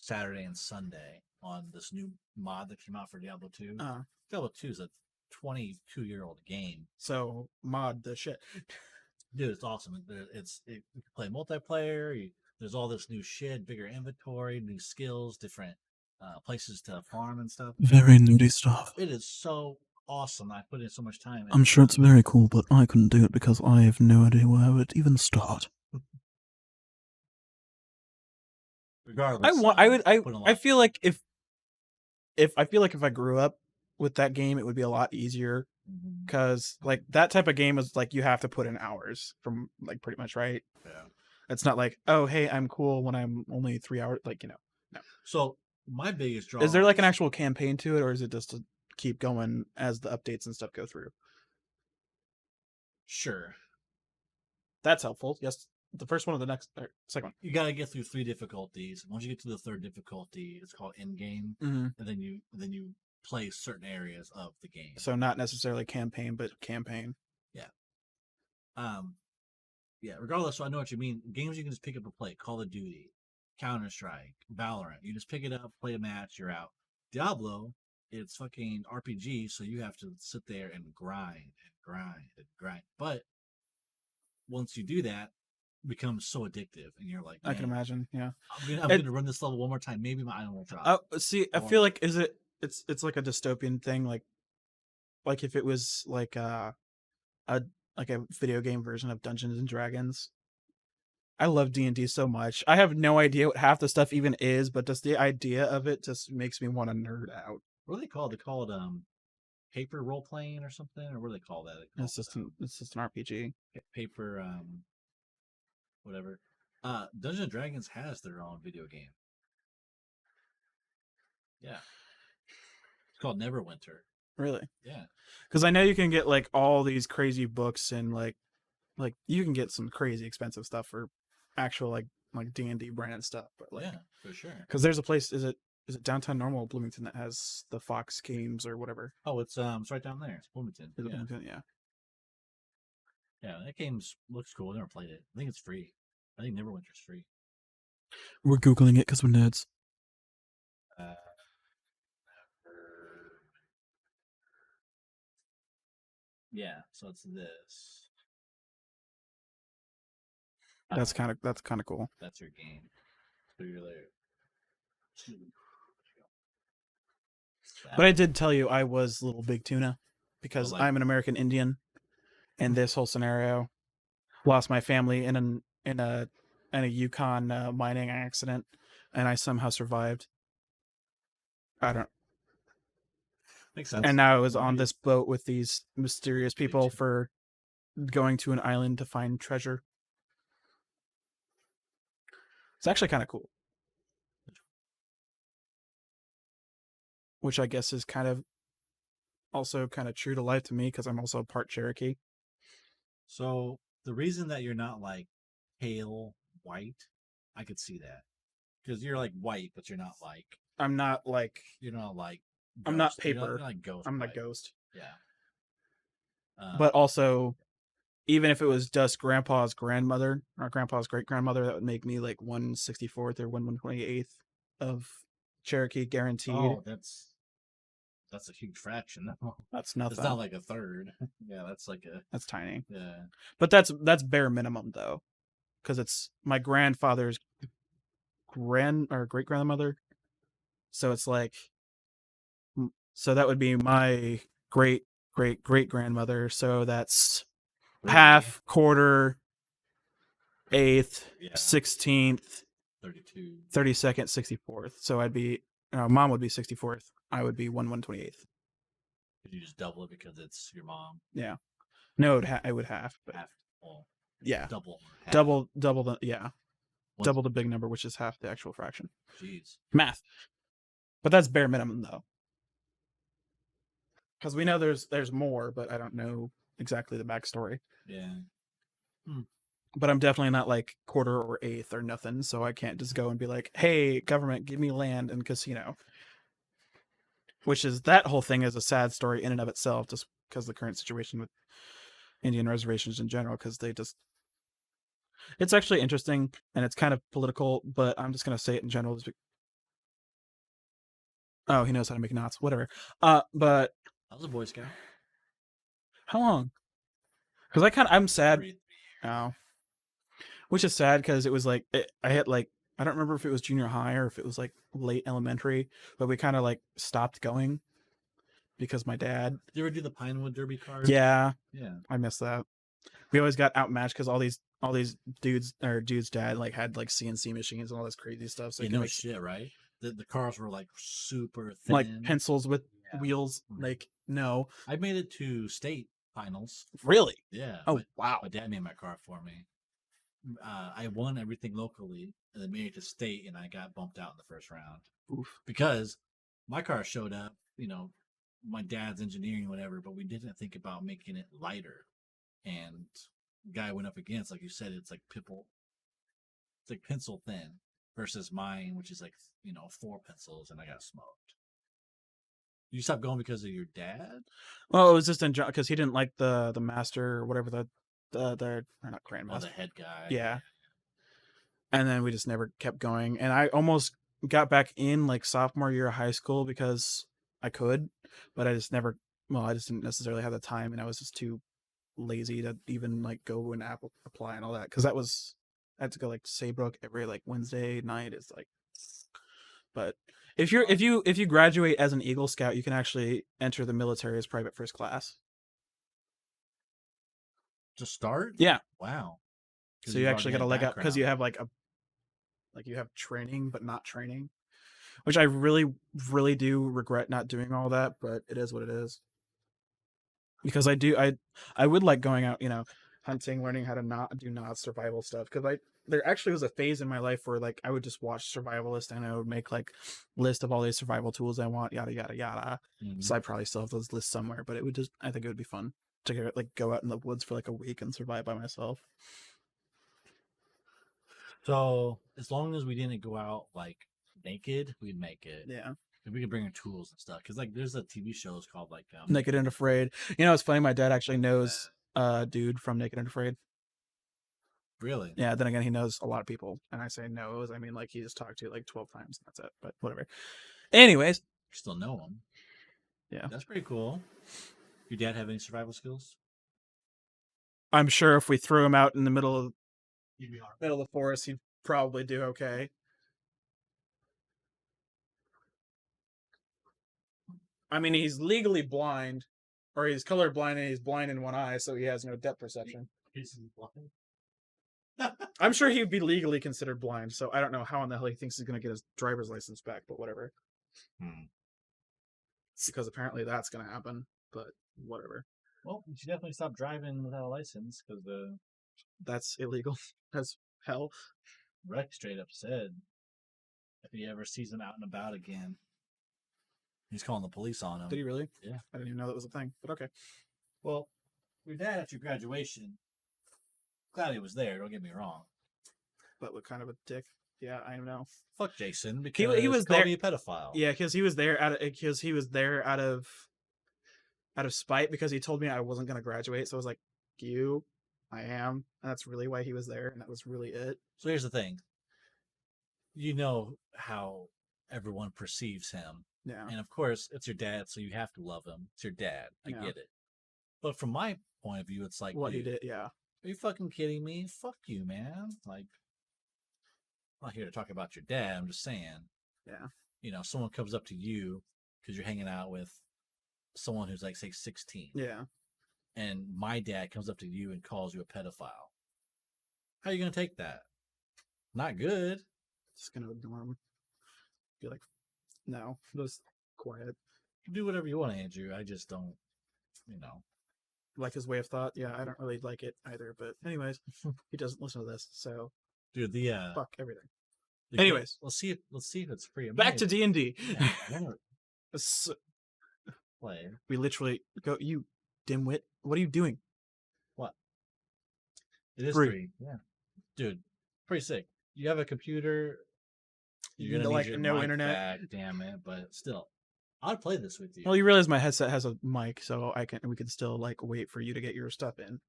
Saturday and Sunday on this new mod that came out for Diablo 2. Diablo 2 is a 22-year-old game. so mod the shit. Dude, it's awesome. You can play multiplayer. There's all this new shit, bigger inventory, new skills, different places to farm and stuff. Very nudie stuff. It is so awesome. I put in so much time. I'm sure it's very cool, but I couldn't do it because I have no idea where I would even start. Regardless, I feel like if I grew up with that game, it would be a lot easier because like that type of game is like you have to put in hours from like pretty much right. Yeah. It's not like, oh hey, I'm cool when I'm only 3 hours. Like no. So my biggest draw Is there like an actual campaign to it, or is it just to keep going as the updates and stuff go through? Sure. That's helpful. Yes, the first one or the next or second one. You got to get through 3 difficulties. Once you get to the 3rd difficulty, it's called end game, Mm-hmm. and then you play certain areas of the game. So not necessarily campaign, but campaign. Yeah. Regardless, so I know what you mean. Games you can just pick up and play. Call of Duty, Counter Strike, Valorant. You just pick it up, play a match, you're out. Diablo, it's fucking RPG, so you have to sit there and grind and grind and grind. But once you do that, it becomes so addictive, and you're like, I can "Man, imagine. Yeah. I'm gonna run this level one more time. Maybe my item will drop." Oh, see, I feel like it's like a dystopian thing, like if it was like a like a video game version of Dungeons and Dragons. I love D&D so much. I have no idea what half the stuff even is, but just the idea of it just makes me want to nerd out. What do they call it? They call it paper role playing or something, or what do they call that? It's just an RPG. Paper whatever. Dungeons and Dragons has their own video game. Yeah. It's called Neverwinter. Really? Yeah. Because I know you can get like all these crazy books and like you can get some crazy expensive stuff for actual like D&D branded stuff, but like Yeah, for sure. because there's a place is it downtown Normal Bloomington that has the Fox Games or whatever. Oh, it's right down there. It's Bloomington. Is it Yeah. Bloomington? Yeah. Yeah, that game looks cool. I never played it. I think it's free. I think Neverwinter's free. We're Googling it because we're nerds. Yeah, so it's this. That's kind of cool. That's your game. So you're there. But I did tell you I was Little Big Tuna because like- I'm an American Indian, and this whole scenario lost my family in a Yukon mining accident, and I somehow survived. I don't. Makes sense. And now I was No on idea. this boat with these mysterious people tuna. for going to an island to find treasure. It's actually kind of cool. Which I guess is kind of also kind of true to life to me because I'm also part Cherokee. So the reason that you're not like pale white, I could see that. Because you're like white, but you're not like I'm not like I'm not You're paper. You're like ghost. I'm white. like Ghost. Yeah. But also, even if it was just Grandpa's grandmother or Grandpa's great grandmother, that would make me like 1/64th or 1/128th of Cherokee guaranteed. Oh, that's a huge fraction. That's nothing. It's not like a third. Yeah, that's like a That's tiny. yeah. But that's bare minimum though, because it's my grandfather's great grandmother. So it's like, so that would be my great grandmother. So that's half, quarter, eighth, Yeah. 16th, 32. 32nd, 64th. So I'd be, Mom would be 64th. I would be 1/128th. Could you just double it because it's your mom? No, it would have, but Half, well, yeah, double, half. double the What's- double the big number, which is half the actual fraction. Jeez. Math, but that's bare minimum though, because we know there's more, but I don't know exactly the backstory. Yeah. But I'm definitely not like quarter or eighth or nothing, so I can't just go and be like, "Hey, government, give me land and casino." Which is that whole thing is a sad story in and of itself, just because the current situation with Indian reservations in general, because they just. It's actually interesting and it's kind of political, but I'm just gonna say it in general. Oh, he knows how to make knots. Whatever. But I was a Boy Scout. how long? Because I'm sad. 3 Oh, which is sad because it was like I hit like I don't remember if it was junior high or if it was like late elementary, but we kind of like stopped going because my dad. Did you ever do the Pinewood Derby card? Yeah, Yeah. I missed that. We always got outmatched because all these dudes or dude's dad like had like CNC machines and all this crazy stuff. So You he could know make shit, right? The cars were like super thin. like pencils with Yeah. wheels. Mhm. Like no, I made it to state finals. really. Yeah. Oh my, wow. my dad made my car for me. I won everything locally and then made it to state, and I got bumped out in the first round Oof. because my car showed up. You know, my dad's engineering, whatever, but we didn't think about making it lighter. And the guy I went up against, like you said, it's like it's like pencil thin versus mine, which is like 4 pencils, and I got smoked. You stopped going because of your dad? Well, it was just in because he didn't like the master or whatever the or not Oh, the grandmaster. head guy. Yeah. And then we just never kept going. And I almost got back in like sophomore year of high school because I could, but I just never. Well, I just didn't necessarily have the time, and I was just too lazy to even like go and apply and all that because I had to go like to Saybrook every like Wednesday night. It's like, but if you graduate as an Eagle Scout, you can actually enter the military as private first class. To start? Yeah. Wow. 'Cause So you you've actually already got a had leg up because you background. have like you have training but not training, which I really do regret not doing all that, but it is what it is. Because I would like going out, hunting, learning how to not do not survival stuff. Because there actually was a phase in my life where like I would just watch survivalist and I would make like list of all these survival tools I want, yada yada yada. Mhm. So I probably still have those lists somewhere, but I think it would be fun to go out in the woods for like a week and survive by myself. So as long as we didn't go out like naked, we'd make it. Yeah. If we could bring our tools and stuff, because like there's a TV shows called like Naked and Afraid. It's funny. My dad actually knows a dude from Naked and Afraid. Really? Yeah. Then again, he knows a lot of people, and I say knows. I mean, like he just talked to like 12 times. And that's it. But whatever. Anyways, You still know them. Yeah. That's pretty cool. Your dad have any survival skills? I'm sure if we threw him out in the middle of You'd be hard. the forest, he'd probably do okay. I mean, he's legally blind, or he's colorblind, and he's blind in one eye, so he has no depth perception. He's blind. I'm sure he would be legally considered blind, so I don't know how in the hell he thinks he's going to get his driver's license back, but whatever. Hmm. Because apparently that's going to happen, but whatever. Well, you should definitely stop driving without a license because the That's illegal as hell. rec straight up said if he ever sees him out and about again, he's calling the police on him. Did he really? Yeah. I didn't even know that was a thing, but okay. Well, your dad after graduation, glad he was there. Don't get me wrong. But what kind of a dick? Yeah, I know. Fuck Jason because he was he called there- me a pedophile. Yeah, because he was there out of spite because he told me I wasn't going to graduate, so I was like, I am, and that's really why he was there, and that was really it. So here's the thing. You know how everyone perceives him. Yeah. And of course, it's your dad, so you have to love him. It's your dad. I Yeah. get it. But from my point of view, it's like, What he dude, did, yeah. Are you fucking kidding me? Fuck you, man. Like, I'm not here to talk about your dad. I'm just saying. Yeah. Someone comes up to you because you're hanging out with someone who's like, say, 16. Yeah. And my dad comes up to you and calls you a pedophile. How are you going to take that? Not good. Just going to ignore him. Be like, no, just quiet. do whatever you want, Andrew. I just don't, Like his way of thought. Yeah, I don't really like it either. But anyways, he doesn't listen to this, so dude. fuck everything. the Anyways. let's see if it's free. Back to D&D. Yeah, I wanna play. We literally go. You dimwit. What are you doing? What? It is Free. free. Yeah, dude, pretty sick. You have a computer. You're gonna Like, need your no mic internet? back, damn it! But still, I'd play this with you. Well, you realize my headset has a mic, so we can still like wait for you to get your stuff in,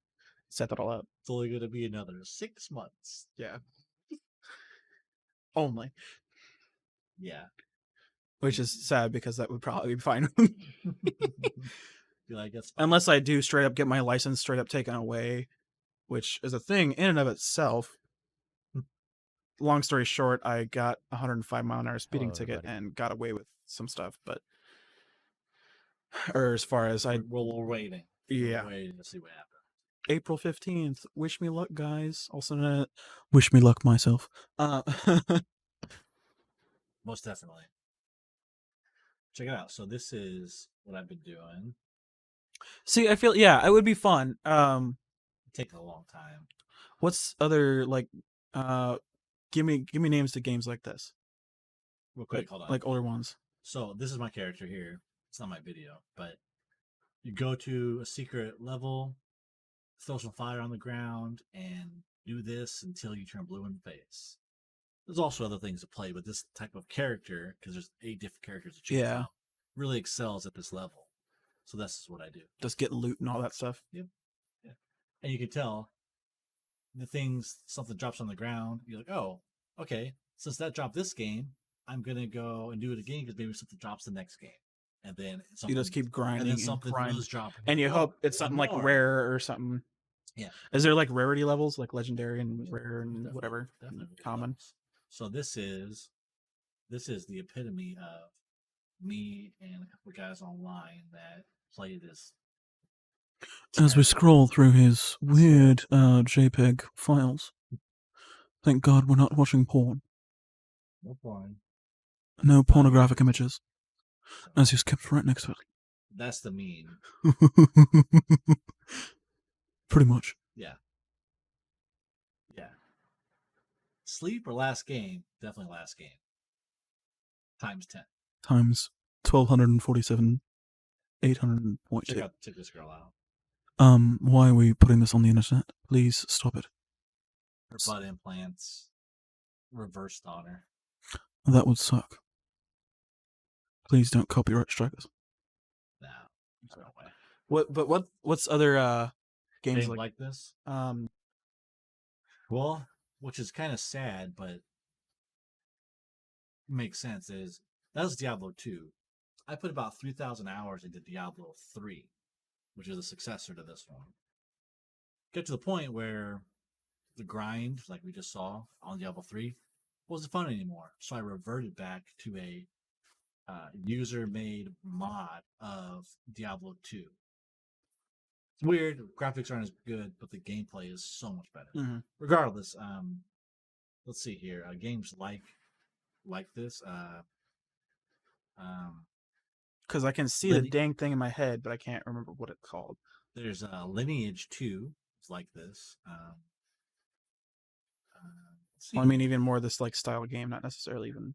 set that all up. It's only gonna be another 6 months. Yeah. Only, Yeah. which is sad because that would probably be fine. Be like, that's fine. Unless I do straight up get my license straight up taken away, which is a thing in and of itself. Long story short, I got a 105-mile-an-hour speeding Hello, ticket everybody. and got away with some stuff, but or as far as we're waiting. yeah. We're waiting to see what happens. April 15th. Wish me luck, guys. Also, wish me luck myself. Most definitely. Check it out. So this is what I've been doing. See, I feel it would be fun. It's taken a long time. What's other like give me names to games like this. Real quick, hold on. Like older ones. So this is my character here. It's not my video, but you go to a secret level, throw some fire on the ground, and do this until you turn blue in the face. There's also other things to play, but this type of character, because there's 8 different characters to choose Yeah. from, really excels at this level. So that's what I do. Just get loot and all that stuff. And you can tell something drops on the ground. You're like, oh, okay. Since that dropped this game, I'm going to go and do it again because maybe something drops the next game. And then You just keep grinding and then and something grind. does drop. And you Oh, hope it's something like more. rare or something. Yeah. Is there like rarity levels, like legendary and rare and Definitely- whatever? definitely Common. levels. So this is the epitome of me and a couple of guys online that play this. As we terrible- scroll through his weird JPEG files, thank God we're not watching porn. No porn. No pornographic images, as he skips right next to That's the mean. it. Pretty much. Yeah. Sleep or last game? Definitely last game. Times 10. Times 1247, 800.2. Check this girl out. Why are we putting this on the internet? Please stop it. Her butt implants. Reversed on her. That would suck. Please don't copyright strike us. No. There's no way. What's other games Games like like this? Well, which is kind of sad, but makes sense, is that was Diablo 2. I put about 3,000 hours into Diablo 3, which is a successor to this one. Get to the point where the grind, like we just saw on Diablo 3, wasn't fun anymore. So I reverted back to a user-made mod of Diablo 2. It's weird, graphics aren't as good, but the gameplay is so much better. Mhm. Regardless, let's see here. Games like this, because I can see the Lineage- dang thing in my head, but I can't remember what it's called. there's Lineage 2. It's like this. Let's see. Well, I mean, even more this like style game, not necessarily even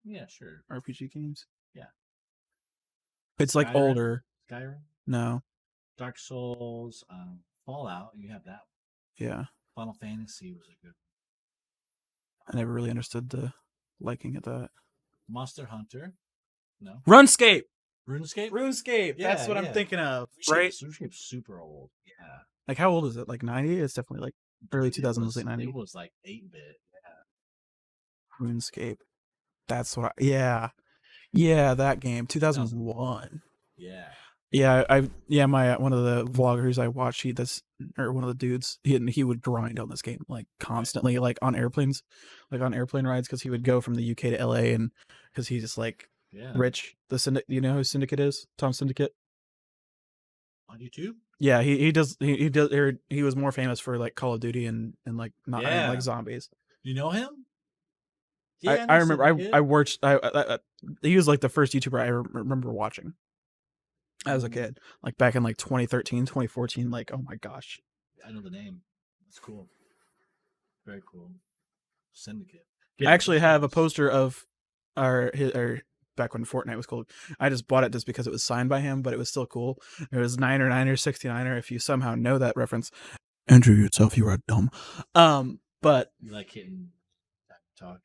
Yeah, sure. RPG games. Yeah. It's like Skyrim? older. Skyrim, No. Dark Souls, Fallout. You have that. Yeah. Final Fantasy was a good. I never really understood the liking of that. Monster Hunter. No. RuneScape. RuneScape. RuneScape. That's Yeah, what yeah. I'm thinking of. RuneScape- Right? RuneScape's super old. Yeah. Like how old is it? Like 90? It's definitely like early 2000s, late 90s. It was like 8-bit. Yeah. RuneScape. That's what Yeah, that game. 2001. Yeah. Yeah, my one of the vloggers I watched, one of the dudes, he would grind on this game like constantly, like on airplanes, like on airplane rides, because he would go from the UK to LA, and because he's just like Yeah. rich. The Syndicate, you know who Syndicate is? Tom Syndicate. On YouTube. Yeah, he does. He was more famous for like Call of Duty and like not Yeah. like zombies. You know him? Yeah, I remember I Syndicate. watched he was like the first YouTuber I remember watching as a Mhm. kid, like back in like 2013, 2014. Like, oh my gosh. I know the name. It's cool. Very cool. Syndicate. I Yeah, actually those have a guys- poster of our back when Fortnite was cool. I just bought it just because it was signed by him, but it was still cool. It was Niner 69er. If you somehow know that reference, Andrew yourself, you are dumb. But You like hitting talk.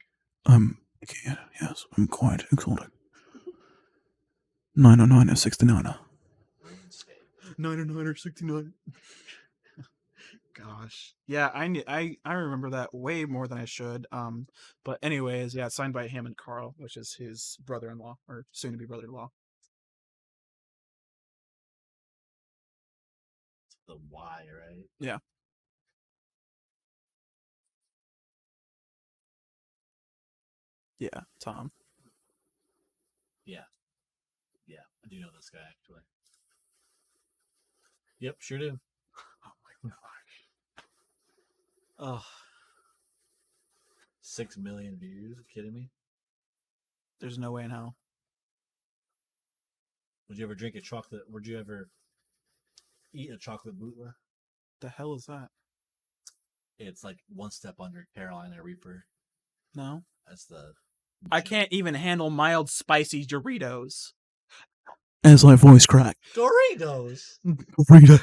yes, I'm quite exotic. 909 69er. RuneScape. 909 69. Gosh. Yeah, I remember that way more than I should. But anyways, yeah, it's signed by him and Carl, which is his brother-in-law or soon-to-be brother-in-law. The Y, right? Yeah. Yeah, Tom. Yeah. Yeah. I do know this guy actually. Yep, sure do. Oh, 6 million views. You kidding me? there's no way in hell. Would you ever drink a chocolate? Would you ever eat a chocolate bootler? The hell is that? It's like one step under Carolina Reaper. No. That's the. I can't even handle mild spicy Doritos. As my voice cracked. Doritos. Rita.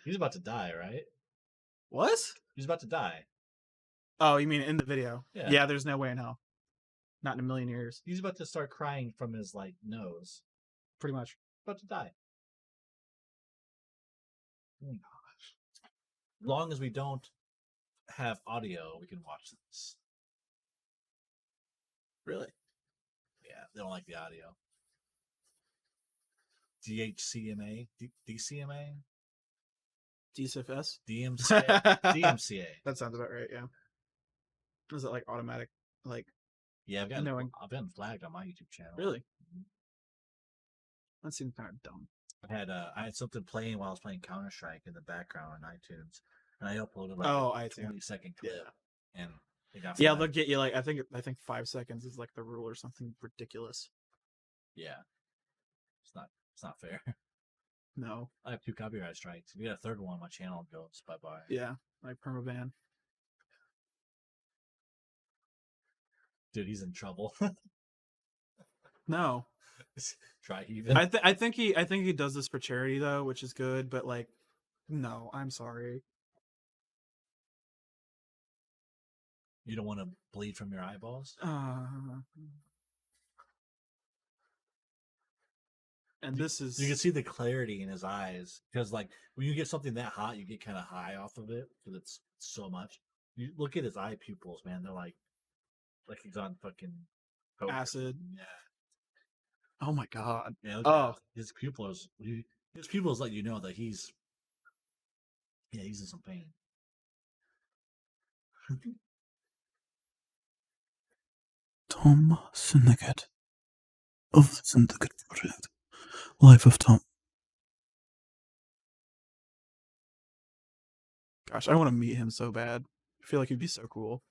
He's about to die, right? What? He's about to die. Oh, you mean in the video? Yeah. Yeah, there's no way in hell. Not in a million years. He's about to start crying from his like nose. Pretty much. About to die. Oh my gosh. As long as we don't have audio, we can watch this. Really? Yeah, they don't like the audio. DHCMA? DCMA? DCFS? DMCA? DMCA. That sounds about right, yeah. Is it like automatic? Like, Yeah, Knowing. I've gotten flagged on my YouTube channel. really? Mhm. That seems kind of dumb. I had something playing while I was playing Counter Strike in the background on iTunes, and I uploaded like Oh, a iTunes. 20-second clip, and it got Yeah, flagged. they'll get you like I think 5 seconds is like the rule or something ridiculous. Yeah, it's not fair. No. I have 2 copyright strikes. If you get a third one, my channel goes bye bye. Yeah, like permaban. Dude, he's in trouble. No. Try even. I think he does this for charity though, which is good, but like no, I'm sorry. You don't want to bleed from your eyeballs. And this is You can see the clarity in his eyes because, like, when you get something that hot, you get kind of high off of it because it's so much. You look at his eye pupils, man; they're like he's on fucking coke. acid. Yeah, Oh my god. yeah. Look Oh. at his pupils. His pupils let you know that he's in some pain. Tom Syndicate of the Syndicate Project. Life of Tom. Gosh, I want to meet him so bad. I feel like he'd be so cool.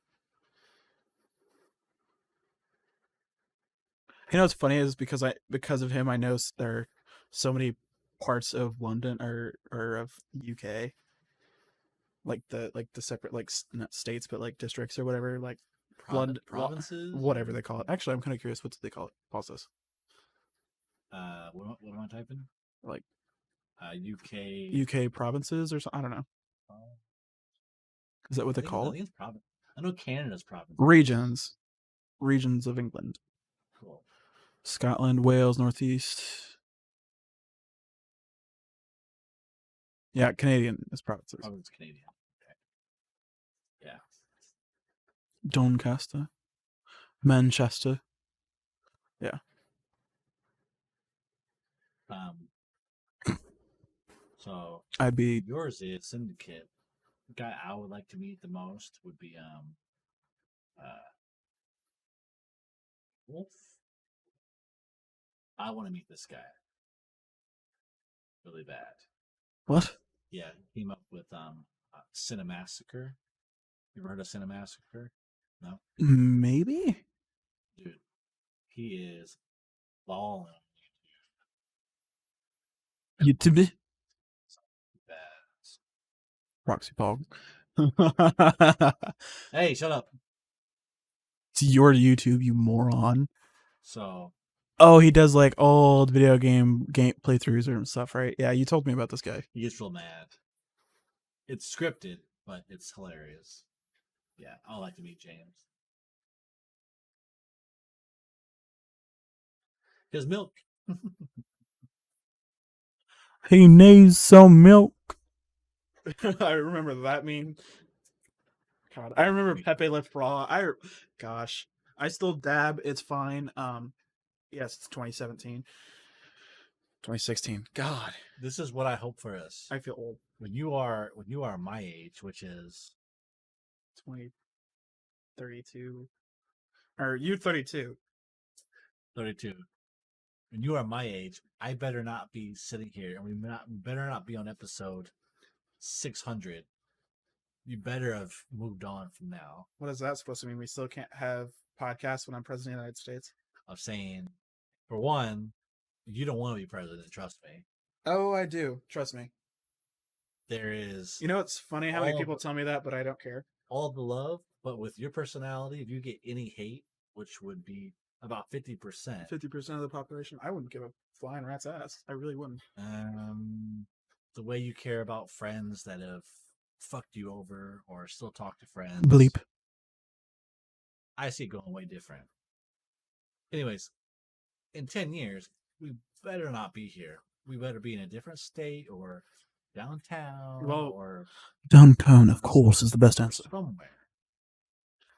You know what's funny is because of him I know there are so many parts of London or of UK, like the separate like not states but like districts or whatever, like London Provinces, whatever they call it. Actually, I'm kind of curious what do they call it. Pause this. What am I typing? Like UK. UK provinces or something. I don't know. Is that what they call I it? think it's province. I know Canada's province. Regions of England. Cool. Scotland, Wales, Northeast. Yeah, Canadian is provinces. Province Canadian. Okay. Yeah. Doncaster, Manchester. So I'd be yours is Syndicate. The guy I would like to meet the most would be Wolf. I want to meet this guy. Really bad. what? Yeah, he came up with Cinemassacre. You ever heard of Cinemassacre? No, Maybe? dude, he is balling. YouTube? Bad. Proxy Pog. Hey, shut up. It's your YouTube, you moron. So Oh, he does like old video game playthroughs and stuff, right? Yeah, you told me about this guy. he gets real mad. It's scripted, but it's hilarious. Yeah, I like to meet James. His milk. He needs some milk. I remember that meme. God, I remember Pepe Le Pew. Gosh, I still dab. It's fine. Yes, it's 2017. 2016. God, This is what I hope for us. I feel old. When you are my age, which is 32. Or you 32. 32. When you are my age, I better not be sitting here, and we better not be on episode 600. You better have moved on from now. What is that supposed to mean? We still can't have podcasts when I'm president of the United States? Of saying, for one, you don't want to be president. Trust me. Oh, I do. Trust me. There is You know, it's funny how many All people of- tell me that, but I don't care. all the love, but with your personality, if you get any hate, which would be about 50%, 50% of the population, I wouldn't give a flying rat's ass. I really wouldn't. the way you care about friends that have fucked you over or still talk to friends, Bleep. I see it going way different. Anyways, in 10 years, we better not be here. We better be in a different state or downtown Well, or Downtown, of course, is the best answer. somewhere.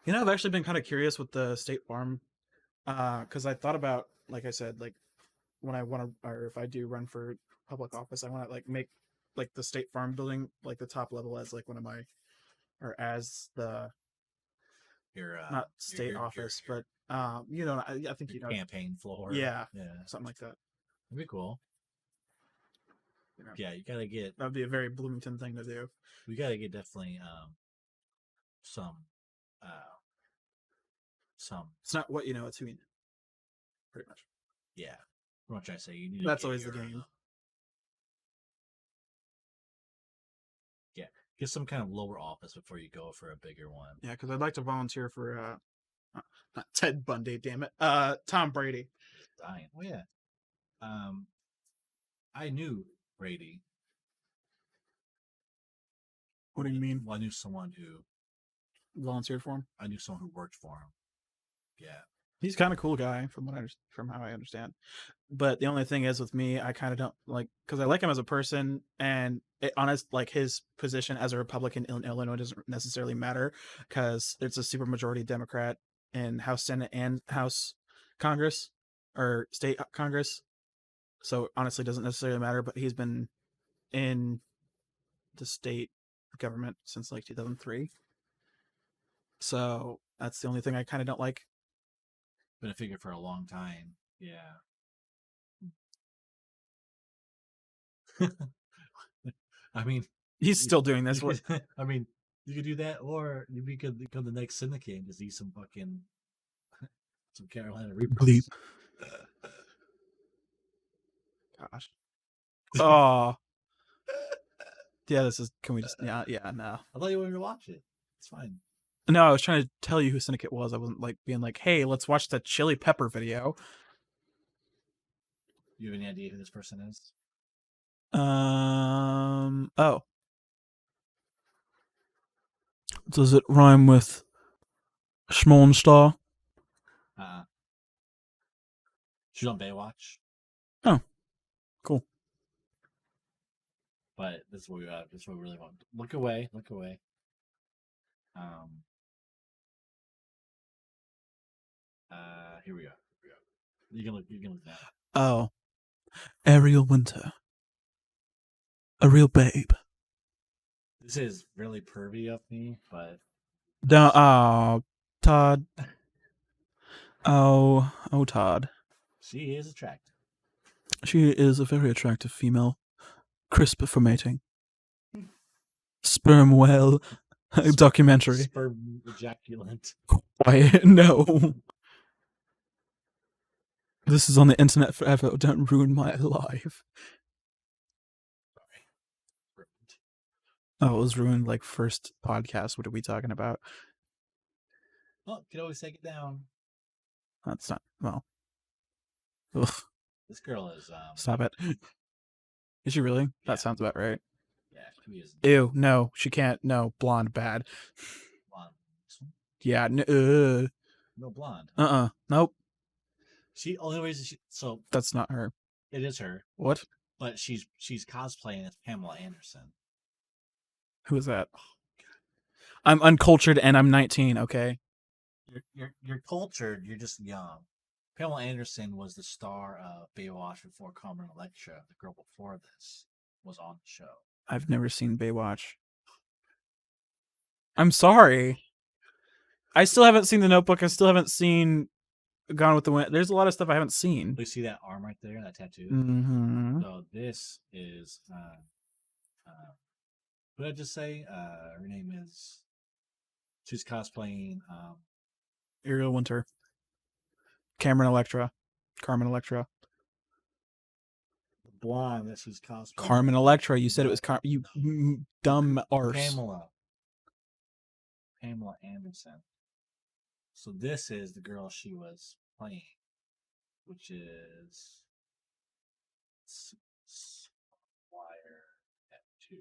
You know, I've actually been kind of curious with the State Farm, because I thought about, like I said, like when I want to, or if I do run for public office, I want to like make like the State Farm building like the top level as like one of my, or as the Your not state office, but you know, I think you know, campaign floor. Yeah. Yeah. something like that. That'd be cool. You know, Yeah, you gotta get that'd be a very Bloomington thing to do. we gotta get definitely some It's not what you know, it's who you know. Pretty much. yeah. What I'm trying to say, you need to That's get always the your, game. get some kind of lower office before you go for a bigger one. Yeah, because I'd like to volunteer for not Ted Bundy, damn it. Tom Brady. Dying. Oh yeah. I knew Brady. What do you mean? Well, I knew someone who Volunteered for him? worked for him. Yeah. He's kind of cool guy from from how I understand. But the only thing is with me, I kind of don't like, because I like him as a person, and like his position as a Republican in Illinois doesn't necessarily matter because it's a super majority Democrat in House Senate and House Congress or state Congress. So honestly, it doesn't necessarily matter. But he's been in the state government since like 2003. So that's the only thing I kind of don't like. Been a figure for a long time. Yeah. I mean, He's still doing this. you could- I mean, you could do that, or you could become the next syndicate and just eat some fucking some Carolina Reapers. Bleep. Gosh. Oh. Yeah, this is. Can we just? Yeah, no. I thought you wanted to watch it. It's fine. No, I was trying to tell you who Syndicate was. I wasn't like being like, "Hey, let's watch the Chili Pepper video." You have any idea who this person is? Oh, Does it rhyme with Schmornstar? She's on Baywatch. Cool. But this is what we got. This is what we really want. Look away. Look away. Here we go. You can look. You can look now. Oh. Ariel Winter. A real babe. This is really pervy of me, but Todd. Oh, Todd. she is attractive. She is a very attractive female. Crisp for mating. Sperm whale. documentary. Sperm ejaculant. Quiet. No. This is on the internet forever. Don't ruin my life. Oh, it was ruined like first podcast. What are we talking about? Well, you can always take it down. That's not well. Ugh, This girl is stop it. Is she really? Yeah. That sounds about right. yeah, she is Ew, no, she can't. No, blonde, bad. blonde. This one? Yeah, No blonde. nope, She only reason she so that's not her. it is her, What? but she's cosplaying as Pamela Anderson. Who is that? I'm uncultured and I'm 19. Okay. You're cultured. You're just young. Pamela Anderson was the star of Baywatch before Carmen Electra. The girl before this was on the show. I've never seen Baywatch. I'm sorry. I still haven't seen The Notebook. I still haven't seen Gone with the Wind. There's a lot of stuff I haven't seen. You see that arm right there, that tattoo? Mm-hmm. So this is what did I just say? Her name is. She's cosplaying. Ariel Winter. Carmen Electra. Blonde that she's cosplaying. Carmen Electra. You said it was No, you no. dumb arse. Pamela Anderson. So this is the girl she was playing, which is Wire F2.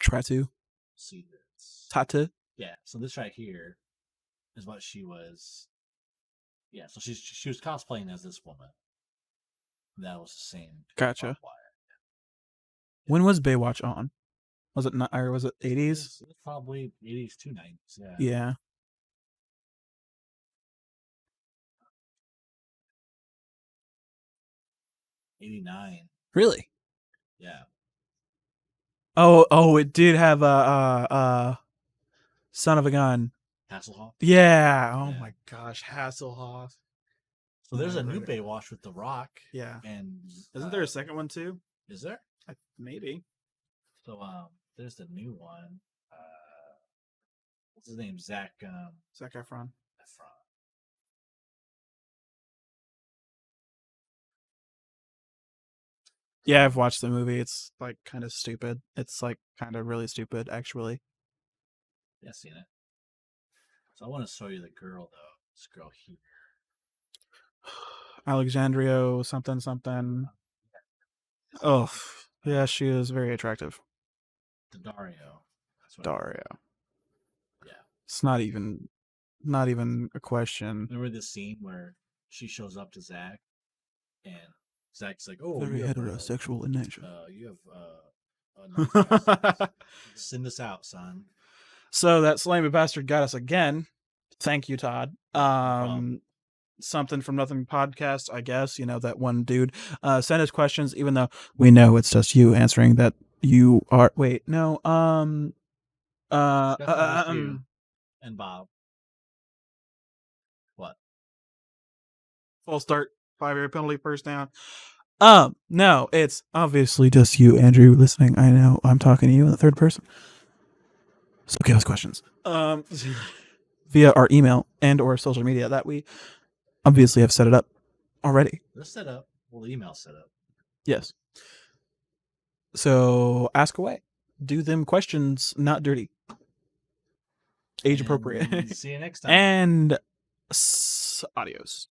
Try to. See this? Tata. Yeah. So this right here is what she was. Yeah. So she was cosplaying as this woman. That was the same. Gotcha. barbed wire. When was Baywatch on? Was it not, or was it 80s? It's probably 80s to 90s. Yeah. Yeah. '89. Really? Yeah. Oh, it did have Son of a Gun. Hasselhoff. Yeah. Oh Yeah. my gosh, Hasselhoff. So there's a Yeah, new right. Baywatch with The Rock. Yeah. And Isn't there a second one too? Is there? Maybe. So there's the new one. What's his name? Zach Zac Efron. Efron. Yeah, I've watched the movie. It's like kind of stupid. It's like kind of really stupid, actually. Yeah, seen it. So I want to show you the girl though. This girl here. Alexandria something. Oh, yeah, she is very attractive. Dario. That's what Dario. Yeah. It's not even a question. Remember this scene where she shows up to Zach, and Zach's like, "Oh, Very you have, heterosexual in nature. you have a nice house. Send us out, son." So that slimy bastard got us again. Thank you, Todd. problem. Something from Nothing podcast, I guess. You know, that one dude. Send us questions, even though we know it's just you answering that you are. Wait, no. Definitely just you and Bob. What? False start, 5-yard penalty, first down. No, it's obviously just you, Andrew, listening. I know I'm talking to you in the third person. So give us questions. Via our email and or social media that we obviously have set it up already. They're set up. Well, the email's set up. Yes. So ask away. Do them questions not dirty. Age appropriate. And see you next time. And adios.